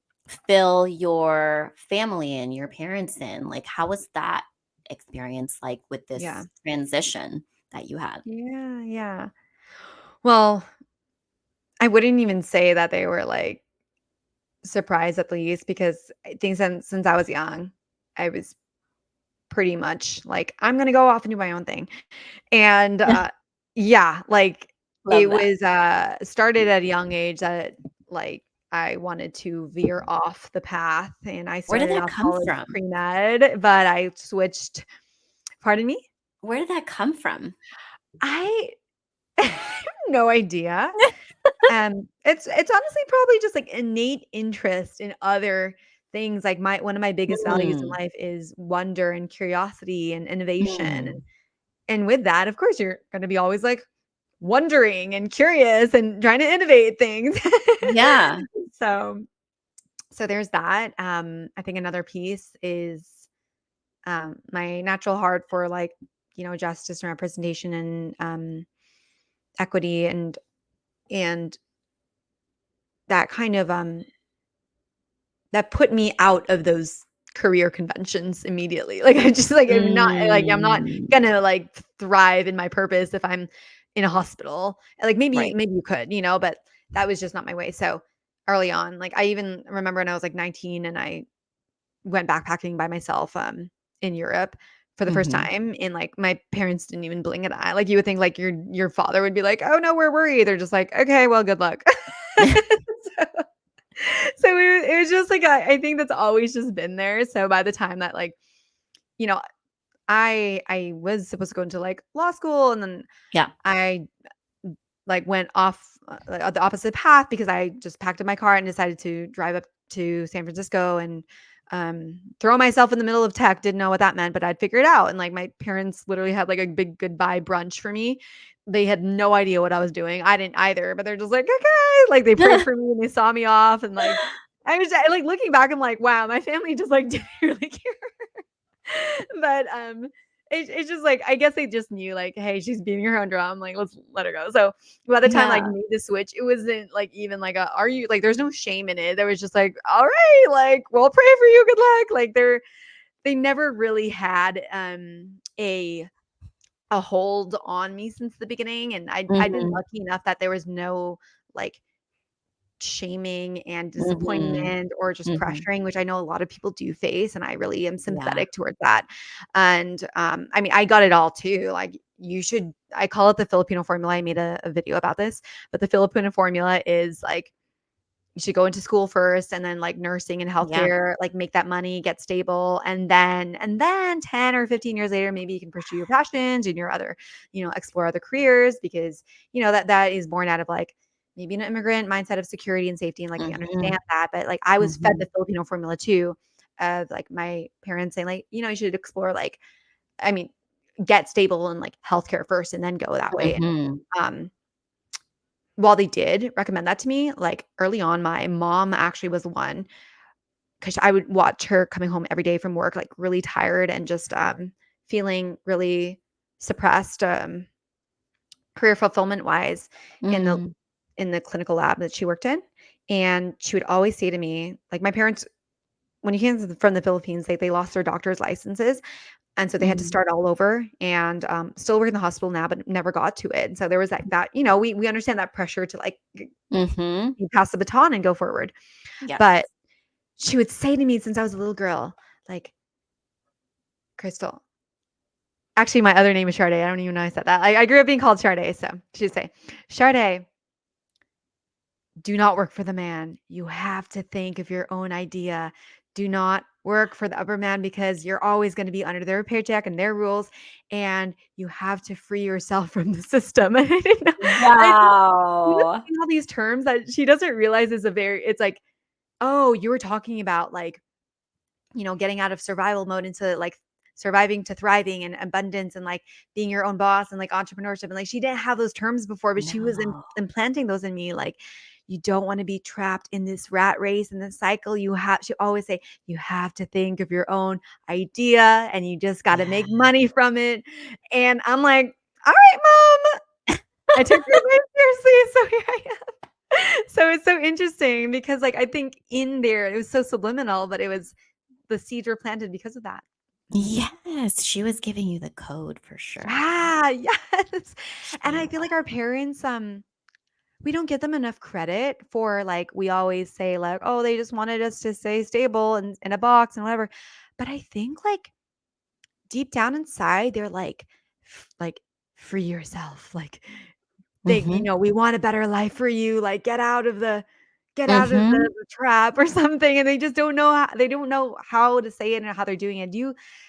fill your family in, your parents in? Like how was that experience like with Yeah. this transition that you had? Yeah, yeah. Well, I wouldn't even say that they were, like, surprised at least because I think since I was young, I was pretty much like, "I'm gonna go off and do my own thing." And, yeah, like, Love it that. was, started at a young age that, like, I wanted to veer off the path, and I Where did started that off come college from? pre-med, but I switched. Pardon me? Where did that come from? I have no idea. It's honestly probably just, like, innate interest in other things, like, my one of my biggest values in Mm, life is wonder and curiosity and innovation, mm. and with that, of course, you're gonna be always, like, wondering and curious and trying to innovate things. Yeah. So so there's that, I think another piece is, my natural heart for, like, justice and representation and, equity and that kind of, that put me out of those career conventions immediately. Like, I just, like, I'm not Mm. gonna, like, thrive in my purpose if I'm in a hospital. Like, maybe Right. maybe you could, but that was just not my way. So, early on, like, I even remember when I was, like, 19 and I went backpacking by myself, in Europe for the first Mhm. time, and, like, my parents didn't even blink an eye. Like, you would think, like, your father would be like, "Oh, no, we're worried." They're just like, "Okay, well, good luck." So so it was just like I think that's always just been there. So by the time that like, you know, I was supposed to go into like law school and then Yeah. I like went off the opposite path because I just packed up my car and decided to drive up to San Francisco and throw myself in the middle of tech. Didn't know what that meant, but I'd figure it out. And like my parents literally had like a big goodbye brunch for me. They had no idea what I was doing. I didn't either, but they're just like, okay, like they prayed for me and they saw me off. And like, like looking back, I'm like, wow, my family just like didn't really care. But, it's just like I guess they just knew like, "Hey, she's beating her own drum, like, let's let her go." So, by the time, like, Yeah. made the switch, it wasn't, like, even like a, "Are you" like, there's no shame in it. There was just like, "All right, like, we'll pray for you, good luck." Like, they never really had, a hold on me since the beginning, and I'd been Mhm. lucky enough that there was no, like, shaming and Mhm. disappointment or just Mhm. pressuring, which I know a lot of people do face, and I really am Yeah. sympathetic towards that. And, I mean, I got it all too. Like, you should I call it the Filipino formula. I made a video about this, but the Filipino formula is like you should go into school first and then like nursing and Yeah. healthcare, like make that money, get stable, and then 10 or 15 years later, maybe you can pursue your passions and your other, explore other careers because, that is born out of like maybe an immigrant mindset of security and safety. And like we understand Mhm. that. But like I was fed Mhm. the Filipino formula too, of like my parents saying, like, you should explore like, I mean, get stable in like healthcare first and then go that way. And Mhm. while they did recommend that to me, like early on, my mom actually was the one because I would watch her coming home every day from work, like really tired and just feeling really suppressed, career fulfillment wise in the Mm, clinical lab that she worked in. And she would always say to me, like, my parents, when you came from the Philippines, they lost their doctor's licenses. And so they had to mm, start all over, and still work in the hospital now, but never got to it. And so there was that, we understand that pressure to like mhm. you pass the baton and go forward. But Yes. she would say to me since I was a little girl, like, Crystal. Actually, my other name is Sade. I don't even know I said that. I grew up being called Sade. So she'd say, Sade, do not work for the man. You have to think of your own idea. Do not work for the upper man because you're always going to be under their paycheck and their rules. And you have to free yourself from the system. And I didn't know. I just, Wow. all these terms that she doesn't realize is it's like, oh, you were talking about like, getting out of survival mode into like surviving to thriving and abundance and like being your own boss and like entrepreneurship. And like she didn't have those terms before, but she was No. implanting those in me. Like, you don't want to be trapped in this rat race and this cycle. She always say, you have to think of your own idea and you just got to Yeah. make money from it. And I'm like, all right, mom. I took her very seriously. So here I am. So it's so interesting because like I think in there it was so subliminal, but the seeds were planted because of that. Yes, she was giving you the code for sure. Yeah, yes. And She I feel like our parents, we don't give them enough credit for like we always say like, oh, they just wanted us to stay stable and in a box and whatever. But I think like deep down inside, they're like, like free yourself. Like Mhm. we want a better life for you. Like get out of Mhm. the trap or something. And they just don't know they don't know how to say it and how they're doing it.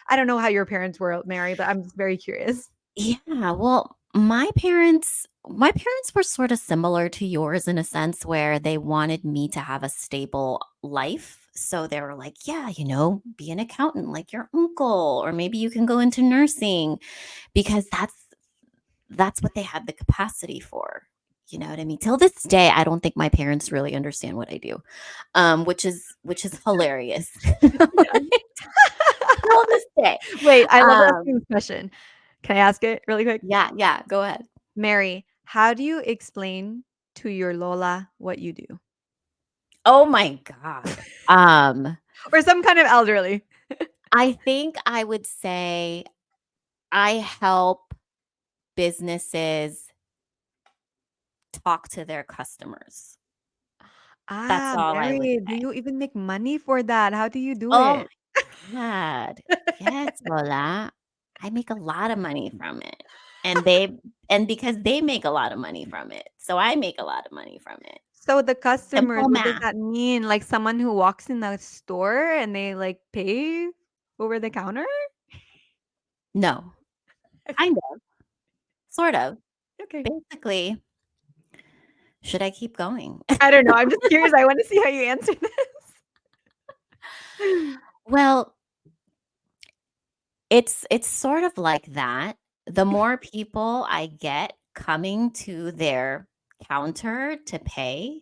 I don't know how your parents were, Mary, but I'm just very curious. Yeah, well, my parents were sort of similar to yours in a sense where they wanted me to have a stable life. So they were like, "Yeah, be an accountant like your uncle, or maybe you can go into nursing because that's what they had the capacity for." You know what I mean? Till this day, I don't think my parents really understand what I do, which is hilarious. Yeah. Till this day. Wait, I love asking Um, this question. Can I ask it really quick? yeah, yeah, go ahead. Mary, how do you explain to your Lola what you do? Oh my god. Or some kind of elderly. I think I would say I help businesses talk to their customers. That's Ah, all I would Mary, do say. you even make money for that? How do you do Oh it? my god. Yes, Lola. I make a lot of money from it. And because they make a lot of money from it, so I make a lot of money from it. So the customers, Simple what does math. that mean? Like someone who walks in the store and they like pay over the counter? No, kind of, sort of. Okay. Basically, should I keep going? I don't know. I'm just curious. I want to see how you answer this. Well, it's sort of like that. The more people I get coming to their counter to pay,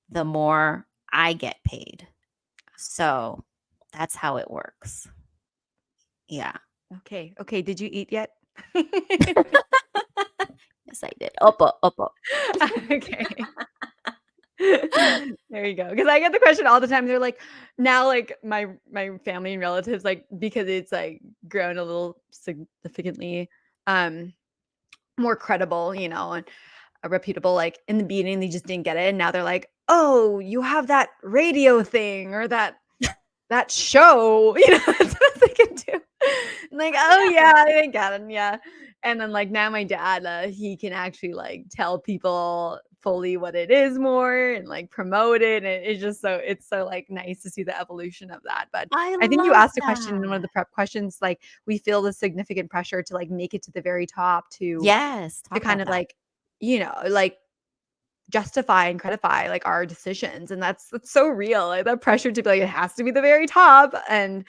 the more I get paid. So, that's how it works. Yeah. Okay. Okay. Did you eat yet? Yes, I did. Opo, opo. Okay. There you go. Because I get the question all the time. They're like, now, like my family and relatives, like because it's like grown a little significantly um more credible, and reputable. Like in the beginning, they just didn't get it, and now they're like, oh, you have that radio thing or that show, that's what they can do. Like, oh yeah, I didn't get it, yeah. And then like now my dad, he can actually like tell people fully what it is more and like promote it. And it's so like nice to see the evolution of that. But I I think you love asked a question in one of that. the prep questions, like we feel the significant pressure to like make it to the very top Yes, to talk kind about of that. like, like justify and credify like our decisions. And that's so real. Like that pressure to be like, it has to be the very top and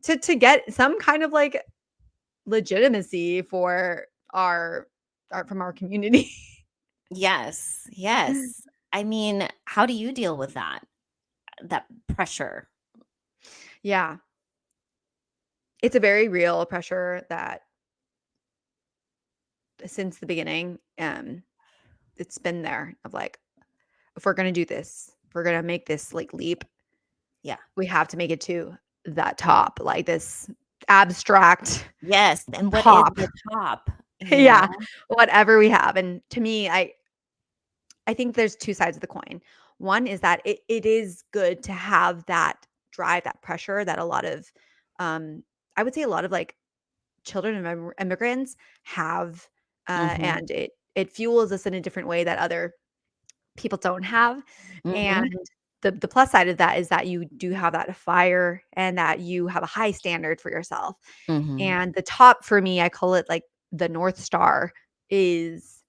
to get some kind of like legitimacy for our from our community. Yes, yes. I mean, how do you deal with that pressure? Yeah. it's a very real pressure that since the beginning, it's been there of like, if we're gonna do this, if we're gonna make this like leap, Yeah. we have to make it to that top, like this abstract Yes, and what is top. the top, you Yeah, know? whatever we have. And to me, I think there's 2 sides of the coin. One is that it is good to have that drive, that pressure that a lot of, um, I would say a lot of like children of immigrants have, Mhm. and it fuels us in a different way that other people don't have. And Mhm. the plus side of that is that you do have that fire and that you have a high standard for yourself. Mhm. And the top for me, I call it like the North Star is,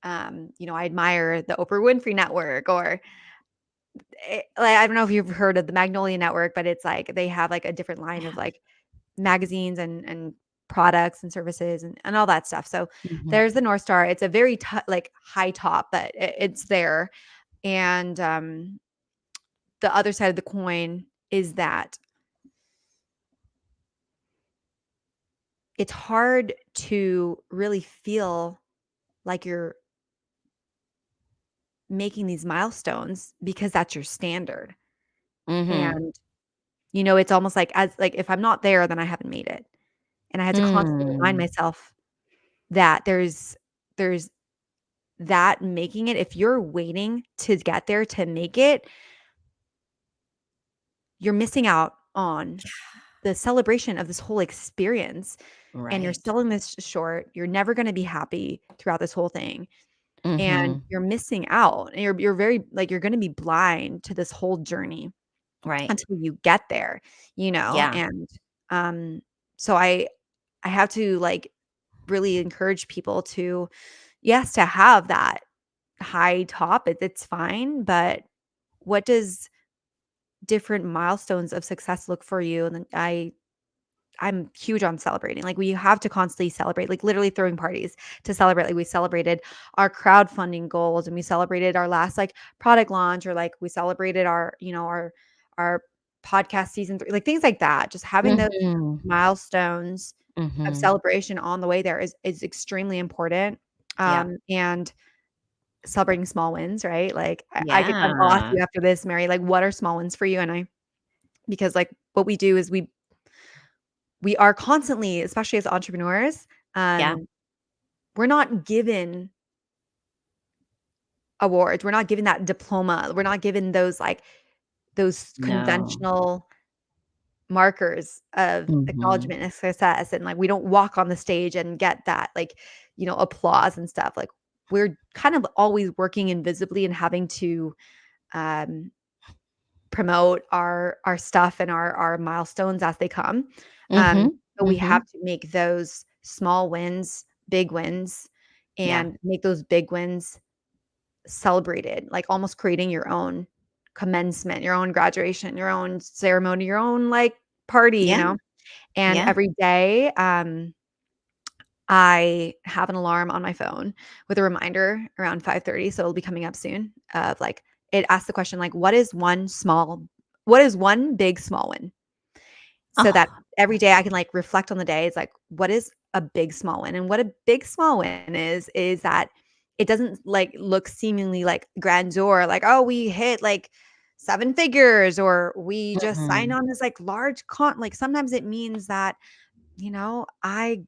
I admire the Oprah Winfrey Network or like I don't know if you've heard of the Magnolia Network, but it's like they have like a different line of like magazines and products and services and all that stuff. So Mhm. there's the North Star. It's a very like high top, but it's there. And the other side of the coin is that it's hard to really feel like you're making these milestones because that's your standard. Mhm. And it's almost like as like if I'm not there, then I haven't made it. And I had to constantly remind Mm. myself that there's that making it. If you're waiting to get there to make it, you're missing out on the celebration of this whole experience, and you're Right. selling this short. You're never gonna be happy throughout this whole thing, and Mhm. you're missing out, and you're very like, you're gonna be blind to this whole journey Right. until you get there, Yeah. and, um, so I have to, like, really encourage people to, yes, to have that high top, it's fine, but what does different milestones of success look for you? And then I'm huge on celebrating. Like, we have to constantly celebrate, like literally throwing parties to celebrate. Like, we celebrated our crowdfunding goals and we celebrated our last like product launch, or like we celebrated our, our podcast season 3, like things like that. Just having those Mhm. milestones of Mhm. celebration on the way there is extremely important. Yeah. And celebrating small wins, right? Like I'll ask Yeah. you after this, Mary, like what are small wins for you? And because like what we do is we are constantly, especially as entrepreneurs, Yeah. um, we're not given awards. We're not given that diploma. We're not given those like those No. conventional markers of Mhm. acknowledgement and success. And like we don't walk on the stage and get that like, applause and stuff. Like we're kind of always working invisibly and having to um promote our stuff and our milestones as they come. Um, Mhm. but we have Mhm. to make those small wins, big wins, Yeah. and make those big wins celebrated, like almost creating your own commencement, your own graduation, your own ceremony, your own like party, Yeah. And Yeah. every day, I have an alarm on my phone with a reminder around 5:30, so it'll be coming up soon, of like it asks the question like, what is one big small win? So that Oh. every day I can like reflect on the day. It's like, what is a big small win? And what a big small win is that it doesn't like look seemingly like grandeur, like, oh, we hit like 7 figures or we just signed Mhm. on this like large like sometimes it means that, I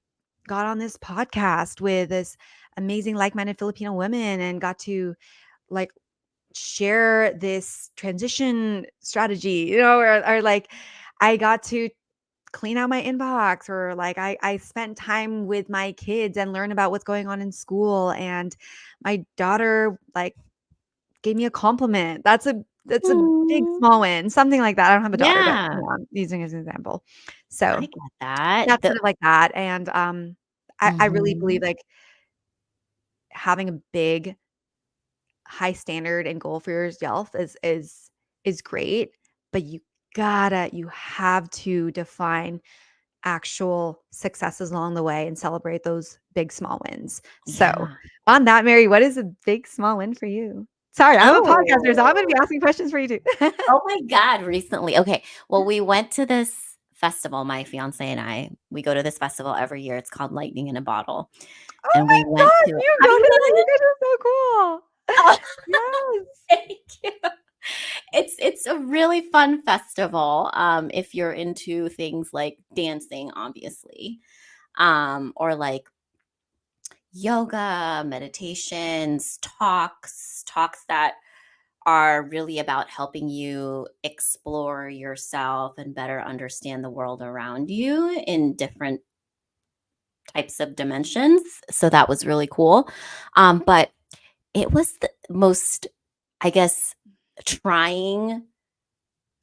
got on this podcast with this amazing like-minded Filipino women and got to like share this transition strategy, or like I got to clean out my inbox, or like I spent time with my kids and learn about what's going on in school, and my daughter like gave me a compliment. That's a big Mm. small win, something like that. I don't have a daughter, but Yeah. I'm using as an example. I So get that. that's sort of like that. And I really believe Mhm. like having a big high standard and goal for yourself is great, but you have to define actual successes along the way and celebrate those big small wins. So, Yeah. on that, Mary, what is a big small win for you? Sorry, I'm a podcaster, so I'm gonna be Oh. asking questions for you too. Oh my god, recently. Okay. Well, we went to this festival. My fiance and we go to this festival every year. It's called Lightning in a Bottle. Oh And we my went gosh, to it. you Have go you to that? been to You guys are so cool. Oh, Yes. thank you. It's a really fun festival, if you're into things like dancing, obviously, or like yoga, meditations, talks that are really about helping you explore yourself and better understand the world around you in different types of dimensions. So that was really cool. But it was the most, I guess, trying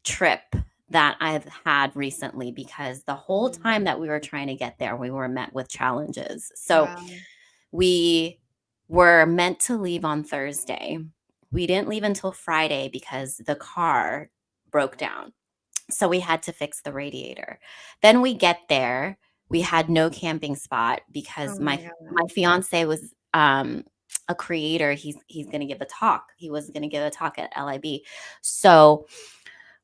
trip that I've had recently because the whole Mhm. time that we were trying to get there, we were met with challenges. So Wow. we were meant to leave on Thursday. We didn't leave until Friday because the car broke down. So we had to fix the radiator. Then we get there. We had no camping spot because Oh my my God. fiance was a creator. He's going to give a talk. He was going to give a talk at LIB. So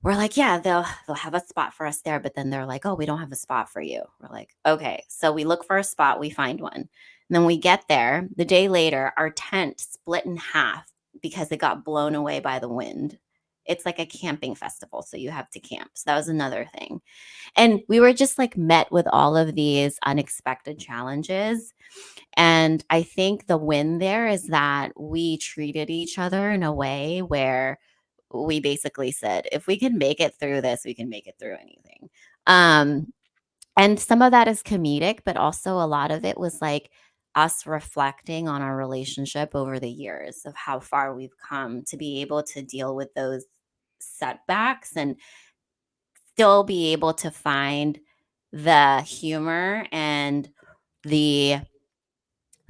we're like, yeah, they'll have a spot for us there, but then they're like, oh, we don't have a spot for you. We're like, okay. So we look for a spot, we find one. And then we get there. The day later, our tent split in half because it got blown away by the wind. It's like a camping festival, so you have to camp. So that was another thing. And we were just like met with all of these unexpected challenges. And I think the win there is that we treated each other in a way where we basically said, if we can make it through this, we can make it through anything. Um, and some of that is comedic, but also a lot of it was like us reflecting on our relationship over the years of how far we've come to be able to deal with those setbacks and still be able to find the humor and the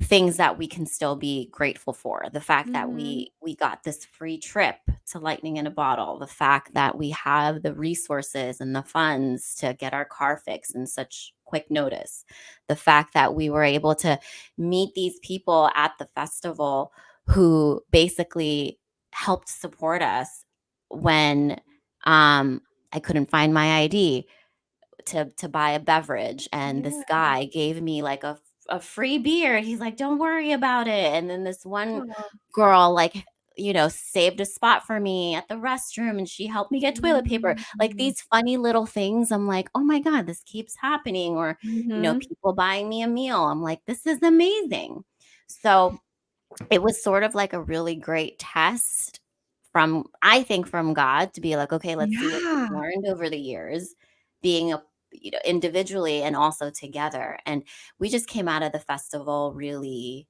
things that we can still be grateful for. The fact that Mhm. we got this free trip to Lightning in a Bottle, the fact that we have the resources and the funds to get our car fixed in such quick notice, the fact that we were able to meet these people at the festival who basically helped support us when I couldn't find my ID to buy a beverage, and this Yeah. guy gave me like a free beer. He's like, "Don't worry about it." And then this one Aw. girl like, saved a spot for me at the restroom and she helped me get toilet paper. Like Mhm. these funny little things. I'm like, "Oh my god, this keeps happening." Or, Mhm. people buying me a meal. I'm like, "This is amazing." So it was sort of like a really great test from I think from God to be like, okay, let's see what we've Yeah. learned over the years being individually and also together. And we just came out of the festival really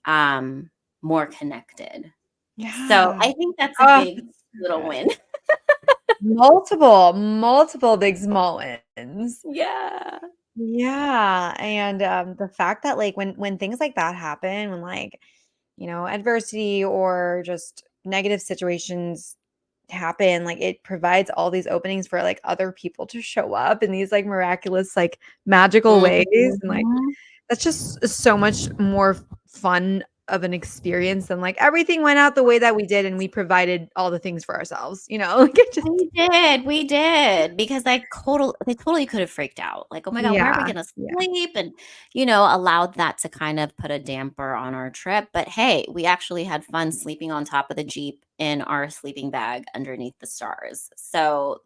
um more connected. So Yeah. I think that's a Oh, big that's so little good. win. Multiple big small wins. Yeah. Yeah, and, the fact that, like, when things like that happen, when, like, adversity or just negative situations happen, like, it provides all these openings for, like, other people to show up in these, like, miraculous, like, magical ways, and, like, Mhm. that's just so much more fun of an experience than, like, everything went out the way that we did, and we provided all the things for ourselves, like, it just We did, because they totally could have freaked out, like, "Oh my god, where are we Yeah, gonna yeah, sleep?" And, allowed that to kind of put a damper on our trip, but hey, we actually had fun sleeping on top of the Jeep in our sleeping bag underneath the stars, so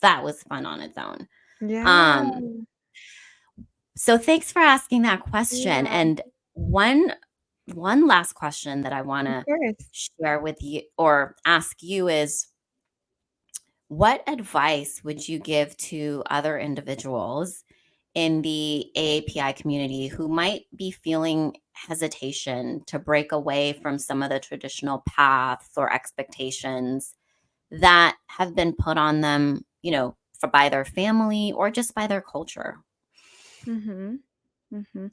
that was fun on its own. yeah, Um, so thanks for asking that question, yeah, and one last question that I of wanna course. share with you or ask you is what advice would you give to other individuals in the AAPI community who might be feeling hesitation to break away from some of the traditional paths or expectations that have been put on them, by their family or just by their culture? Mhm, mhm.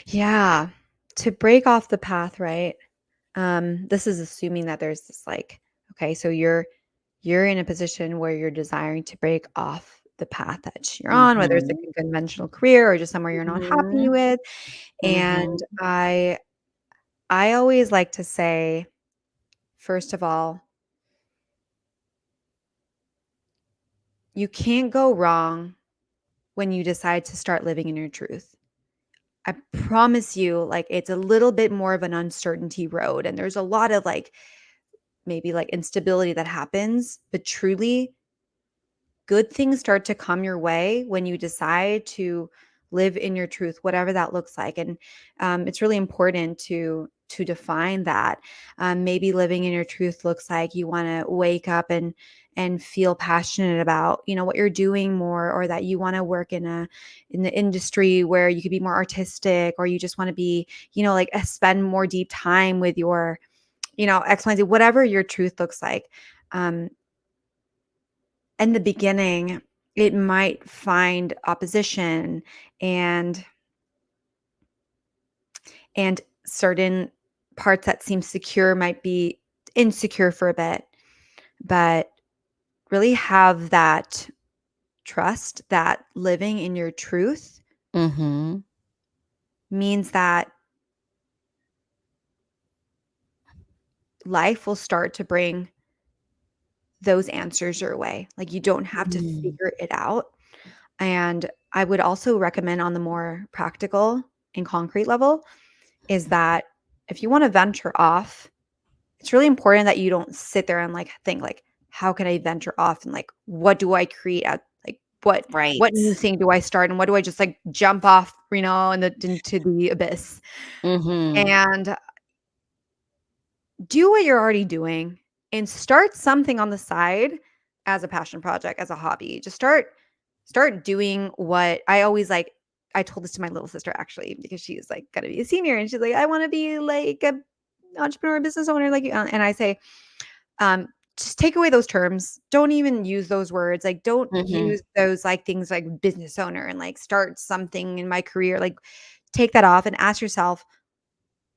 Yeah, to break off the path, right? This is assuming that there's this like, okay, so you're in a position where you're desiring to break off the path that you're on, whether it's like Mhm. a conventional career or just somewhere you're not happy Mhm. with. And Mhm. I always like to say, first of all, you can't go wrong when you decide to start living in your truth. I promise you, like, it's a little bit more of an uncertainty road, and there's a lot of like maybe like instability that happens, but truly good things start to come your way when you decide to live in your truth, whatever that looks like. And it's really important to define that. Maybe living in your truth looks like you want to wake up and feel passionate about, you know, what you're doing more, or that you want to work in the industry where you could be more artistic, or you just want to be, you know, like spend more deep time with your, you know, X, Y, Z, whatever your truth looks like. Um, in the beginning, it might find opposition and and certain parts that seem secure might be insecure for a bit, but really have that trust that living in your truth Mm-hmm. means that life will start to bring those answers your way. Like, you don't have to Mm. figure it out. And I would also recommend, on the more practical and concrete level, is that if you want to venture off, it's really important that you don't sit there and like think like, how can I venture off, and like, what do I create at, like, what Right. new thing do I start, and what do I just like jump off, you know, into the abyss, Mm-hmm. and do what you're already doing and start something on the side as a passion project, as a hobby. Just start doing what I always like. I told this to my little sister, actually, because she's like gonna be a senior, and she's like, I want to be like a entrepreneur, business owner, like you. And I say, um, just take away those terms. Don't even use those words. Like, don't Mm-hmm. use those like things like business owner and like start something in my career. Like, take that off and ask yourself,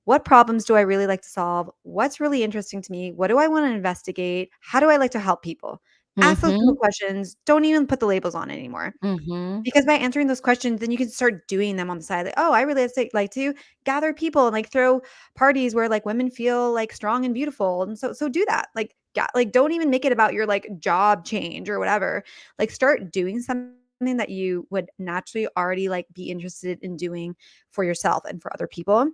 what problems do I really like to solve? What's really interesting to me? What do I want to investigate? How do I like to help people? Ask those simple Mm-hmm. questions. Don't even put the labels on it anymore. Mm-hmm. Because by answering those questions, then you can start doing them on the side. Like, oh, I really like to gather people and like throw parties where like women feel like strong and beautiful. And so do that. Like, yeah, like, don't even make it about your like job change or whatever. Like, start doing something that you would naturally already like be interested in doing for yourself and for other people,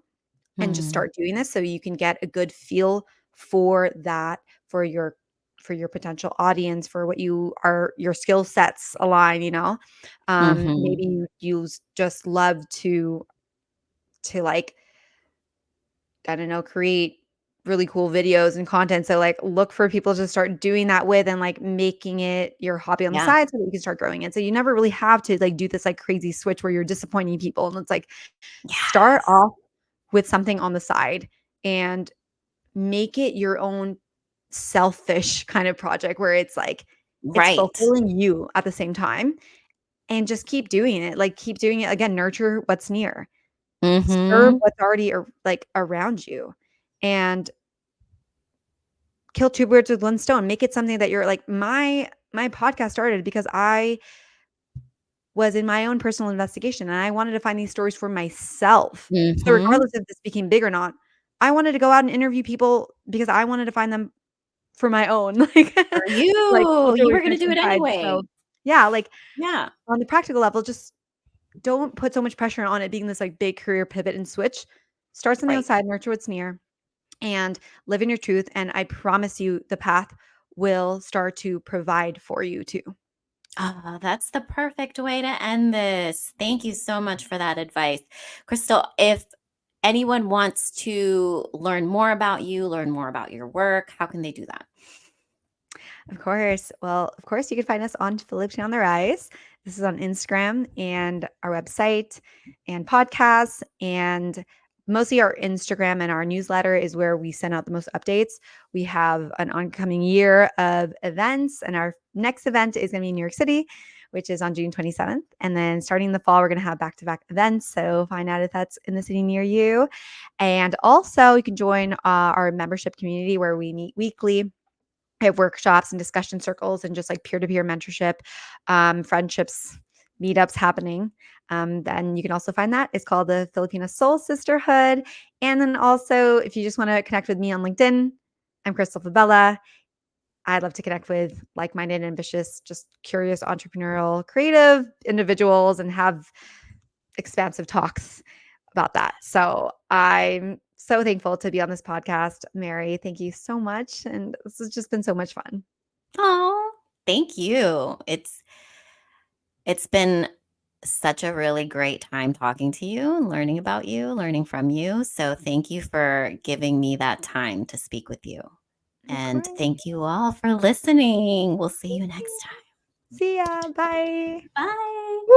and just Mm-hmm. start doing this so you can get a good feel for that, for your potential audience, for what you are, your skill sets align, you know. Mm-hmm. Maybe just love to like, I don't know, create really cool videos and content. So like, look for people to start doing that with, and like making it your hobby on the Yeah. side so that you can start growing it. So you never really have to like do this like crazy switch where you're disappointing people. And it's like, start Yes. off with something on the side and make it your own selfish kind of project where it's like, it's Right. fulfilling you at the same time, and just keep doing it. Like, keep doing it again, nurture what's near, serve Mm-hmm. what's already like around you, and kill two birds with one stone. Make it something that you're like, my podcast started because I was in my own personal investigation and I wanted to find these stories for myself. So Mm-hmm. regardless if this became big or not, I wanted to go out and interview people because I wanted to find them for my own, For like, you. You culturally were gonna rich do it inside. So, anyway. yeah, like, Yeah. on the practical level, just don't put so much pressure on it being this, like, big career pivot and switch. Start something Right. outside, nurture what's near, and live in your truth, and I promise you the path will start to provide for you too. Ah, that's the perfect way to end this. Thank you so much for that advice. Crystal, if anyone wants to learn more about you, learn more about your work, how can they do that? Of course. Well, of course, you can find us on Filipina on the Rise. This is on Instagram and our website and podcasts. And mostly our Instagram and our newsletter is where we send out the most updates. We have an oncoming year of events, and our next event is going to be in New York City, which is on June 27th. And then starting in the fall, we're going to have back to back events. So find out if that's in the city near you. And also, you can join our membership community where we meet weekly. I have workshops and discussion circles and just like peer-to-peer mentorship, friendships, meetups happening. Then you can also find that. It's called the Filipina Soul Sisterhood. And then also, if you just want to connect with me on LinkedIn, I'm Krystl Fabella. I'd love to connect with like-minded, ambitious, just curious, entrepreneurial, creative individuals and have expansive talks about that. So I'm so thankful to be on this podcast. Mary, thank you so much. And this has just been so much fun. Oh, thank you. It's been such a really great time talking to you and learning about you, learning from you. So thank you for giving me that time to speak with you. Of And course. thank you all for listening. We'll see you next time. See ya. Bye. Bye.